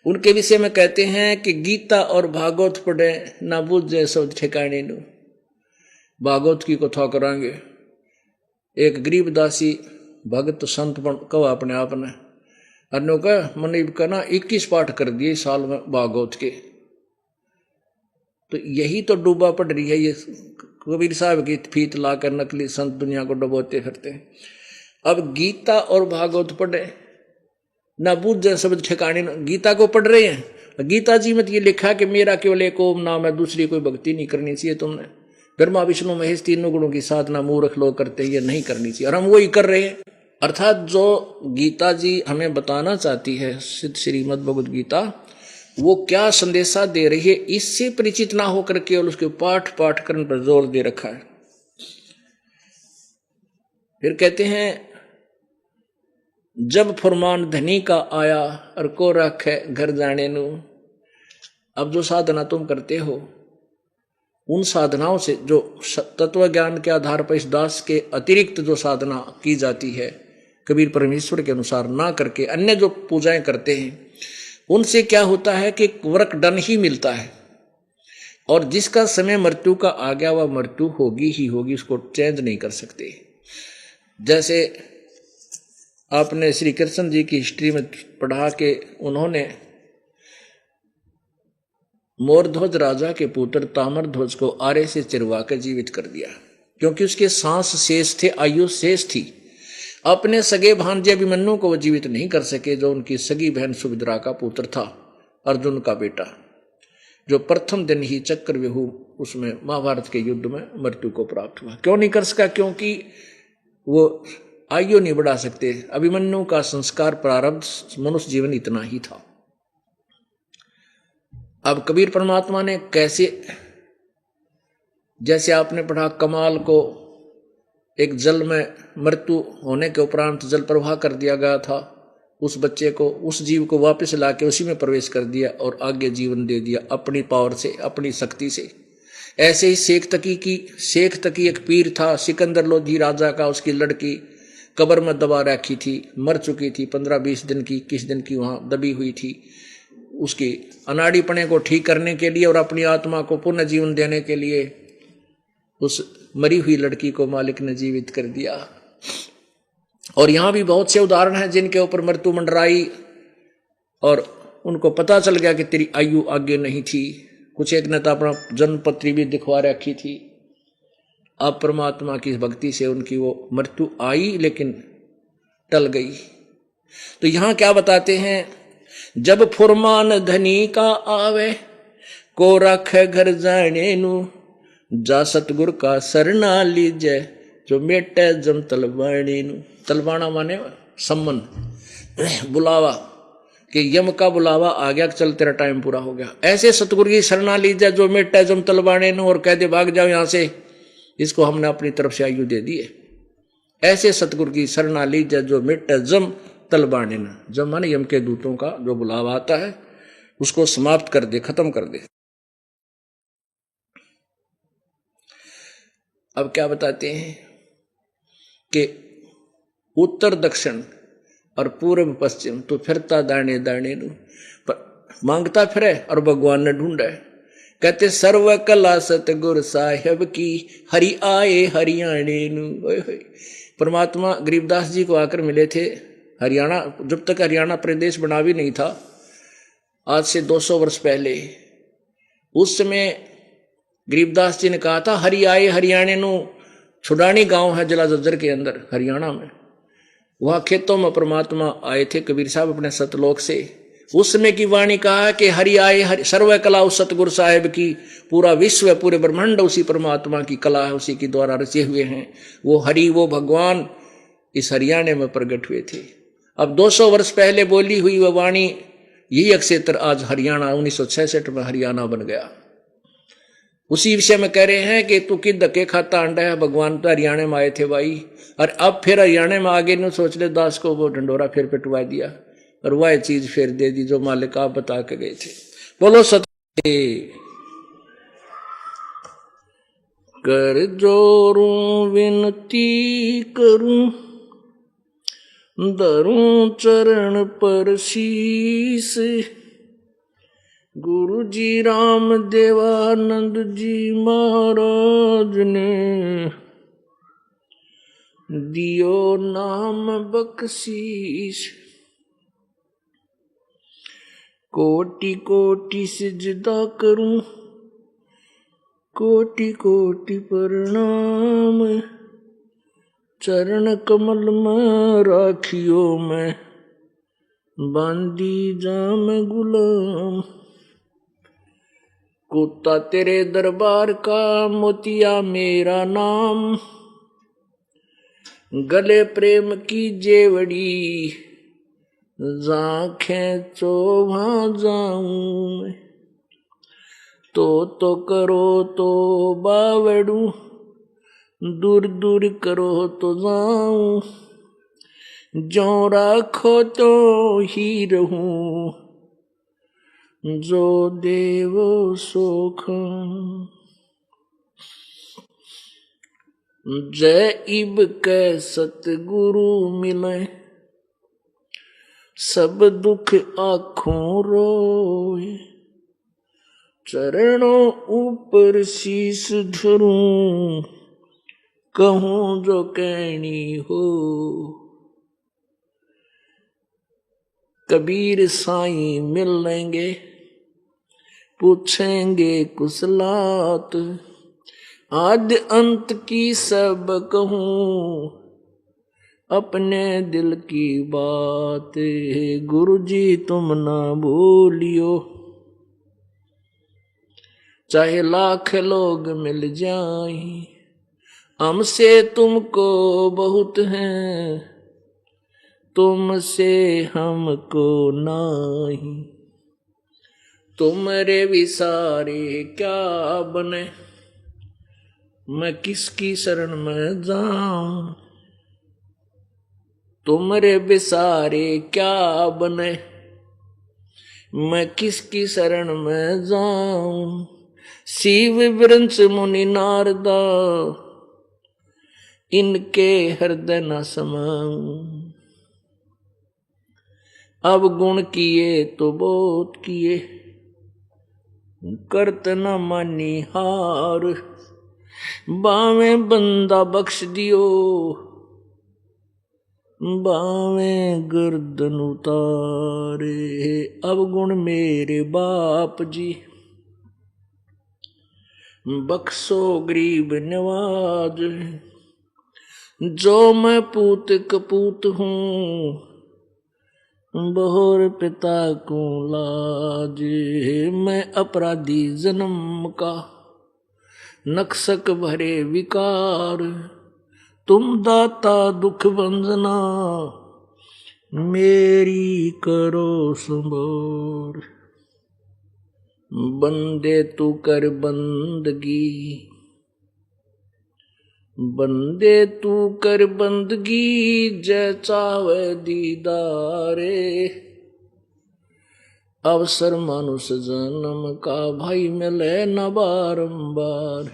उनके विषय में कहते हैं कि गीता और भागवत पढ़े ना बूझे शब्द ठिकाने नू। भागवत की कथा करांगे, एक गरीब दासी भगत संत कहो अपने आप ने अन्यों का मन का ना 21 पाठ कर दिए साल में भागवत के। तो यही तो डूबा पड़ रही है ये कबीर साहब की फीत लाकर नकली संत दुनिया को डुबोते फिरते हैं। अब गीता और भागवत पढ़े ना बूझ शब्द ठिकाने गीता को पढ़ रहे हैं। गीता जी में ये लिखा कि मेरा केवल एक ओम नाम है, दूसरी कोई भक्ति नहीं करनी चाहिए तुमने। ब्रह्मा विष्णु महेश तीनों गुणों की साधना मूर्ख लोग करते हैं, ये नहीं करनी चाहिए और हम वही कर रहे हैं। अर्थात जो गीता जी हमें बताना चाहती है सिद्ध श्रीमद् भगवद गीता, वो क्या संदेशा दे रही है इससे परिचित ना होकर केवल उसके पाठ पाठ करने पर जोर दे रखा है। फिर कहते हैं जब फरमान धनी का आया और को रखे घर जाने नु। अब जो साधना तुम करते हो उन साधनाओं से जो तत्व ज्ञान के आधार पर इस दास के अतिरिक्त जो साधना की जाती है कबीर परमेश्वर के अनुसार ना करके अन्य जो पूजाएं करते हैं, उनसे क्या होता है कि वर्क डन ही मिलता है और जिसका समय मृत्यु का आ गया वह मृत्यु होगी ही होगी, उसको चेंज नहीं कर सकते। जैसे आपने श्री कृष्ण जी की हिस्ट्री में पढ़ा के उन्होंने मोरध्वज राजा के पुत्र ताम्रध्वज को आरे से चिरवा कर जीवित कर दिया, क्योंकि उसके सांस शेष थे, आयु शेष थी। अपने सगे भांजे अभिमन्यु को वो जीवित नहीं कर सके, जो उनकी सगी बहन सुभद्रा का पुत्र था, अर्जुन का बेटा, जो प्रथम दिन ही चक्रव्यूह उसमें महाभारत के युद्ध में मृत्यु को प्राप्त हुआ। क्यों नहीं कर सका? क्योंकि वो आयु नहीं बढ़ा सकते। अभिमन्यु का संस्कार प्रारब्ध मनुष्य जीवन इतना ही था। अब कबीर परमात्मा ने कैसे, जैसे आपने पढ़ा कमाल को एक जल में मृत्यु होने के उपरांत जल प्रवाह कर दिया गया था, उस बच्चे को, उस जीव को वापस लाके उसी में प्रवेश कर दिया और आगे जीवन दे दिया अपनी पावर से, अपनी शक्ति से। ऐसे ही शेख तकी एक पीर था, सिकंदर लोधी राजा का, उसकी लड़की कब्र में दबा रखी थी, मर चुकी थी, 15-20 दिन की, किस दिन की वहां दबी हुई थी। उसकी अनाड़ीपने को ठीक करने के लिए और अपनी आत्मा को पुनः जीवन देने के लिए उस मरी हुई लड़की को मालिक ने जीवित कर दिया। और यहां भी बहुत से उदाहरण हैं जिनके ऊपर मृत्यु मंडराई और उनको पता चल गया कि तेरी आयु आगे नहीं थी। कुछ एक ने तो अपना जन्म पत्री भी दिखवा रखी थी। अब परमात्मा की भक्ति से उनकी वो मृत्यु आई लेकिन टल गई। तो यहां क्या बताते हैं, जब फुरमान धनी का आवे को रखे घर जाने नु, जा सतगुर का सरना लीजे जो मेटे जम तलवाणी नु। तलवाना माने सम्मन, बुलावा, कि यम का बुलावा आ गया, चल तेरा टाइम पूरा हो गया। ऐसे सतगुरु की सरना लीजिए जो मेटे जम तलवाणे नु, और कह दे भाग जाओ यहां से, इसको हमने अपनी तरफ से आयु दे दी है। ऐसे सतगुरु की सरना लीजिए जो मेटे जम तलवाणे न, जम माने यम के दूतों का जो बुलावा आता है उसको समाप्त कर दे, खत्म कर दे। अब क्या बताते हैं कि उत्तर दक्षिण और पूर्व पश्चिम तो फिरता दाने दाने नु, मांगता फिरे और भगवान ने ढूंढे। कहते सर्व कला सतगुर साहेब की, हरि आए हरियाणे नु। परमात्मा गरीबदास जी को आकर मिले थे हरियाणा, जब तक हरियाणा प्रदेश बना भी नहीं था, आज से 200 वर्ष पहले। उस समय गरीबदास जी ने कहा था हरि आए हरियाणे नु। छुडानी गांव है जिला झज्जर के अंदर हरियाणा में, वहां खेतों में परमात्मा आए थे कबीर साहब अपने सतलोक से। उस समय की वाणी कहा कि हरि आए हरि, सर्व कला उस सतगुरु साहेब की, पूरा विश्व पूरे ब्रह्मांड उसी परमात्मा की कला है, उसी के द्वारा रचे हुए हैं। वो हरि, वो भगवान इस हरियाणे में प्रकट हुए थे। अब 200 वर्ष पहले बोली हुई वह वाणी, यही अक्षेत्र आज हरियाणा 1966 में हरियाणा बन गया। उसी विषय में कह रहे हैं कि तू किद धक्के खाता अंडा है, भगवान तो हरियाणा में आए थे भाई, और अब फिर हरियाणा में आगे न सोच ले, दास को वो ढंडोरा फिर पिटवा दिया और वह चीज फिर दे दी जो मालिक आप बता के गए थे। बोलो सत्य। कर जोरूं विनती करूं, धरूं चरण पर शीस, गुरु जी राम देवानंद जी महाराज ने दियो नाम बख्शीश। कोटि कोटि सिजदा करूं, कोटि कोटि प्रणाम। चरण कमल में राखियो मैं, बांदी जाम गुलाम। कुत्ता तेरे दरबार का, मोतिया मेरा नाम। गले प्रेम की जेवड़ी, जहाँ खेचो वहाँ जाऊं। तो करो तो बावड़ू, दूर दूर करो तो जाऊं। जो राखो तो ही रहूं, जो देवो सोख। जय इब के सतगुरु मिले, सब दुख आँखों रोए। चरणों ऊपर शीस धरूं, कहूं जो कहनी हो। कबीर साईं मिलेंगे, पूछेंगे कुशलात। आदि अंत की सब कहूं, अपने दिल की बात। गुरु जी तुम ना भूलियो, चाहे लाख लोग मिल जाएं। हमसे तुमको बहुत हैं, तुमसे हमको नहीं। तुमरे विसारे क्या बने, मैं किसकी शरण में जाऊं। तुमरे विसारे क्या बने, मैं किसकी शरण में जाऊं। शिव वृंश मुनि नारदा, इनके हृदय न समाऊं। अब गुण किए तो बहुत किए, करत न मानी हार। बावे बंदा बख्श दियो, बावे गर्दन उतारे। अब गुण मेरे बाप जी, बख्शो गरीब नवाज। जो मैं पूत कपूत हूँ, बहुर पिता को लाज। मैं अपराधी जन्म का, नक्सक भरे विकार। तुम दाता दुख बंजना, मेरी करो संभार। बंदे तू कर बंदगी, बंदे तू कर बंदगी। जय चावे दीदारे, अवसर मानुष जन्म का, भाई मिले न बारंबार।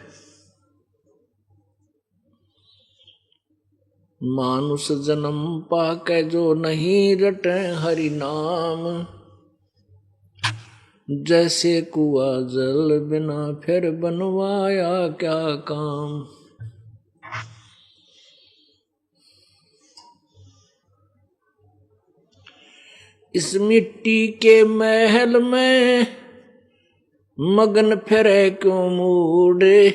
मानुष जन्म पाके जो नहीं रटे हरि नाम। जैसे कुआ जल बिना फिर बनवाया क्या काम। इस मिट्टी के महल में मगन फिरे क्यों मूडे।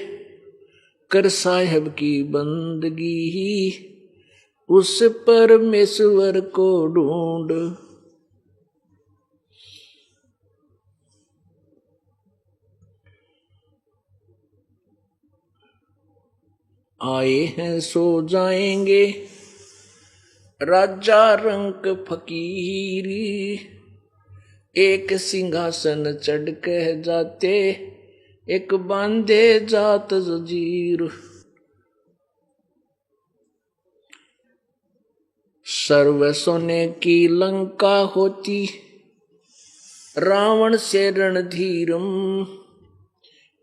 कर साहेब की बंदगी, उस परमेश्वर को ढूंढ। आए हैं सो जाएंगे, राजा रंक फकीरी। एक सिंहासन चढ़ के जाते, एक बांधे जात जंजीर। सर्व सोने की लंका होती, रावण से रणधीरम।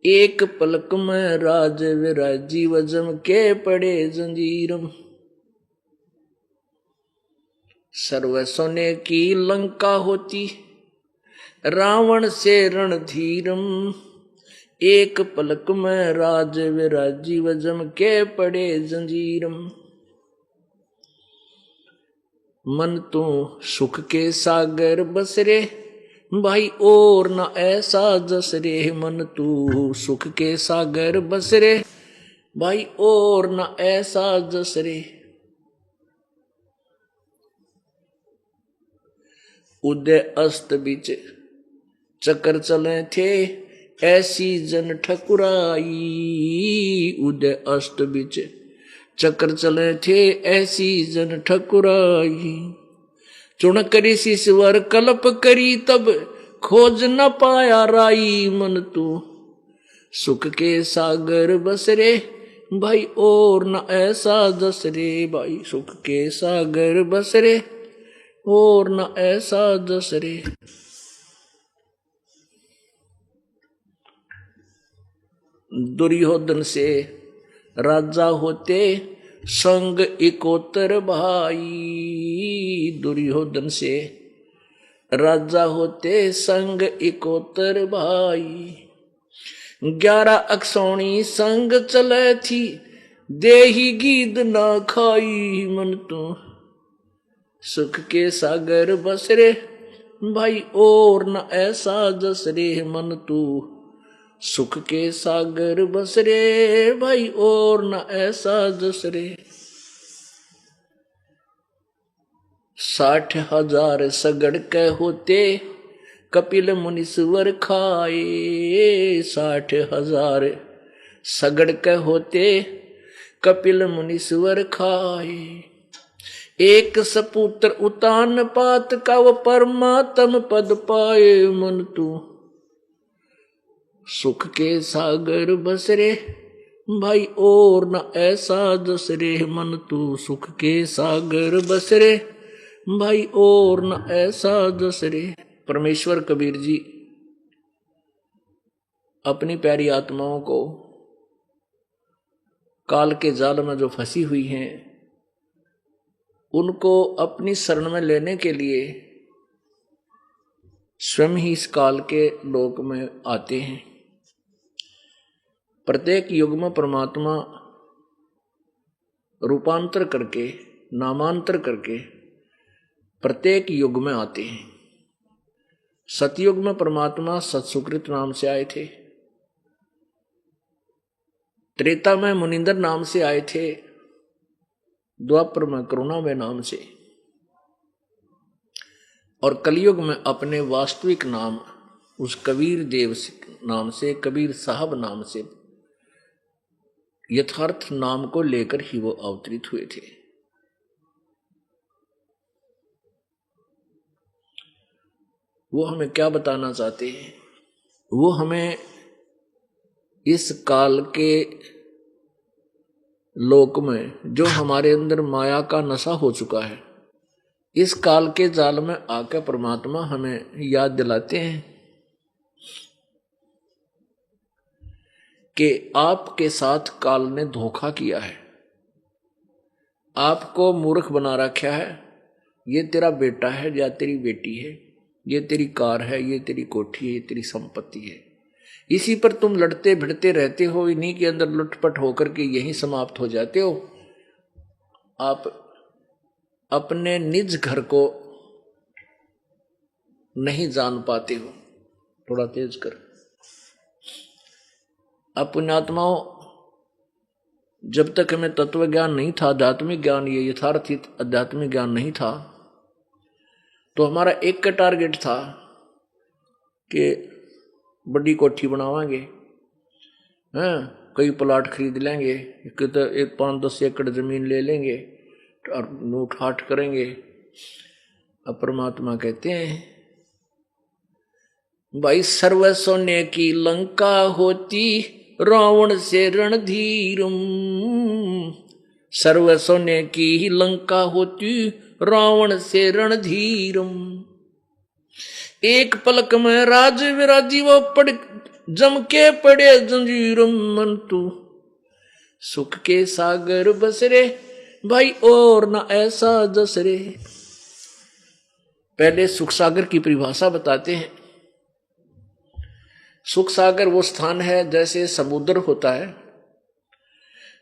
एक पलक में राज विराजी, वजम के पड़े जंजीरम। सर्व सोने की लंका होती, रावण से रणधीरम। एक पलक में राज विराजी, वजम के पड़े जंजीरम। मन तू सुख के सागर बस रे भाई और न ऐसा जस रे। मन तू सुख के सागर बस रे भाई और न ऐसा जस रे। उदय अस्त बीच चक्कर चले थे ऐसी जन ठकुराई। उदय अस्त बीच चक्कर चले थे ऐसी जन ठकुराई। चुन करी शिशवर कल्प करी तब खोज न पाया राई। मन तू सुख के सागर बस रे भाई और न ऐसा जस रे। भाई सुख के सागर बस रे और न ऐसा जस रे। दुर्योधन से राजा होते संग इकोतर भाई। दुर्योधन से राजा होते संग इकोतर भाई। 11 अक्षौणी संग चले थी देही गीद ना खाई। मन तू सुख के सागर बस रे भाई और न ऐसा जस रे। मन तू सुख के सागर बस रे भाई और न ऐसा जस रे। 60,000 सगड़ के होते कपिल मुनीश्वर खाए। 60,000 सगड़ के होते कपिल मुनीश्वर खाए। एक सपुत्र उतान पात का वो परमात्म पद पाए। मन तू सुख के सागर बस रे भाई और न ऐसा जस रे। मन तू सुख के सागर बस रे भाई और न ऐसा जस रे। परमेश्वर कबीर जी अपनी प्यारी आत्माओं को काल के जाल में जो फंसी हुई हैं उनको अपनी शरण में लेने के लिए स्वयं ही इस काल के लोक में आते हैं। प्रत्येक युग में परमात्मा रूपांतर करके नामांतर करके प्रत्येक युग में आते हैं। सतयुग में परमात्मा सत्सुकृत नाम से आए थे। त्रेता में मुनिंदर नाम से आए थे। द्वापर में करुणामय नाम से और कलयुग में अपने वास्तविक नाम उस कबीर देव नाम से कबीर साहब नाम से यथार्थ नाम को लेकर ही वो अवतरित हुए थे। वो हमें क्या बताना चाहते हैं? वो हमें इस काल के लोक में जो हमारे अंदर माया का नशा हो चुका है, इस काल के जाल में आकर परमात्मा हमें याद दिलाते हैं कि आपके साथ काल ने धोखा किया है, आपको मूर्ख बना रखा है। ये तेरा बेटा है या तेरी बेटी है, ये तेरी कार है, ये तेरी कोठी है, ये तेरी संपत्ति है। इसी पर तुम लड़ते भिड़ते रहते हो, इन्हीं के अंदर लुटपट होकर के यहीं समाप्त हो जाते हो। आप अपने निज घर को नहीं जान पाते हो। थोड़ा तेज कर। अपने आत्माओं, जब तक हमें तत्व ज्ञान नहीं था, आध्यात्मिक ज्ञान, ये यथार्थ आध्यात्मिक ज्ञान नहीं था, तो हमारा एक का टारगेट था कि बड़ी कोठी बनावांगे, कई प्लाट खरीद लेंगे, एक 5-10 एकड़ जमीन ले लेंगे और नूठ हाट करेंगे। अब परमात्मा कहते हैं भाई सर्व सोने की लंका होती रावण से रणधीरम। सर्व सोने की ही लंका होती रावण से रणधीरम। एक पलक में राज विराजी वो पड़ जम के पड़े जंजीरम। मन तू सुख के सागर बसरे भाई और ना ऐसा जसरे। पहले सुख सागर की परिभाषा बताते हैं। सुख सागर वो स्थान है जैसे समुद्र होता है।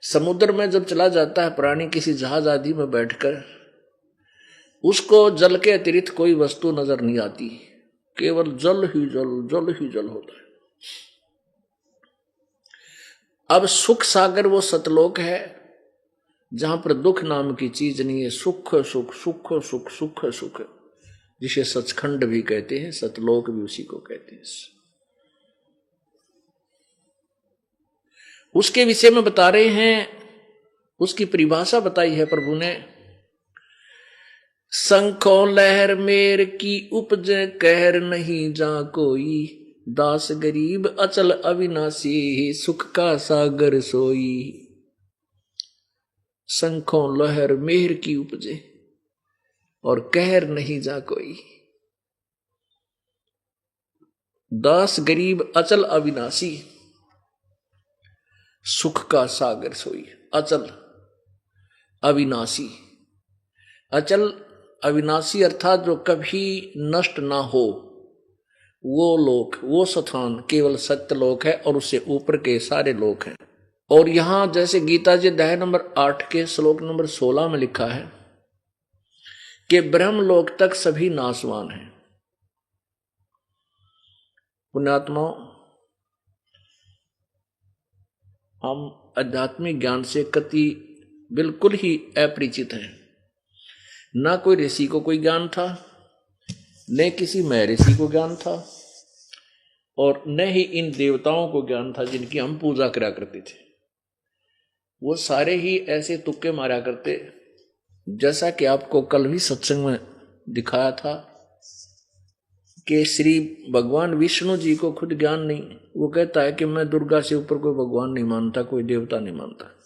समुद्र में जब चला जाता है प्राणी किसी जहाज आदि में बैठकर, उसको जल के अतिरिक्त कोई वस्तु नजर नहीं आती, केवल जल ही जल, जल ही जल होता है। अब सुख सागर वो सतलोक है जहां पर दुख नाम की चीज नहीं है, सुख सुख सुख सुख सुख सुख, जिसे सचखंड भी कहते हैं, सतलोक भी उसी को कहते हैं। उसके विषय में बता रहे हैं, उसकी परिभाषा बताई है प्रभु ने। शंखों लहर मेर की उपज कहर नहीं जा कोई, दास गरीब अचल अविनाशी सुख का सागर सोई। शंखों लहर मेहर की उपजे और कहर नहीं जा कोई, दास गरीब अचल अविनाशी सुख का सागर सोई। अचल अविनाशी, अचल अविनाशी अर्थात जो कभी नष्ट ना हो, वो लोक, वो स्थान केवल सत्य लोक है और उससे ऊपर के सारे लोक हैं। और यहां जैसे गीता जी अध्याय नंबर 8 के श्लोक नंबर 16 में लिखा है कि ब्रह्मलोक तक सभी नाशवान हैं। पुण्यात्माओं, हम आध्यात्मिक ज्ञान से कति बिल्कुल ही अपरिचित हैं। ना कोई ऋषि को कोई ज्ञान था, न किसी महर्षि को ज्ञान था, और न ही इन देवताओं को ज्ञान था जिनकी हम पूजा करा करते थे। वो सारे ही ऐसे तुक्के मारा करते, जैसा कि आपको कल भी सत्संग में दिखाया था कि श्री भगवान विष्णु जी को खुद ज्ञान नहीं। वो कहता है कि मैं दुर्गा से ऊपर कोई भगवान नहीं मानता, कोई देवता नहीं मानता।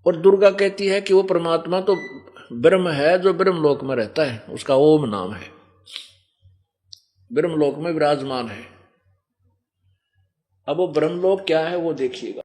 और दुर्गा कहती है कि वो परमात्मा तो ब्रह्म है जो ब्रह्मलोक में रहता है, उसका ओम नाम है, ब्रह्मलोक में विराजमान है। अब वो ब्रह्मलोक क्या है वो देखिएगा।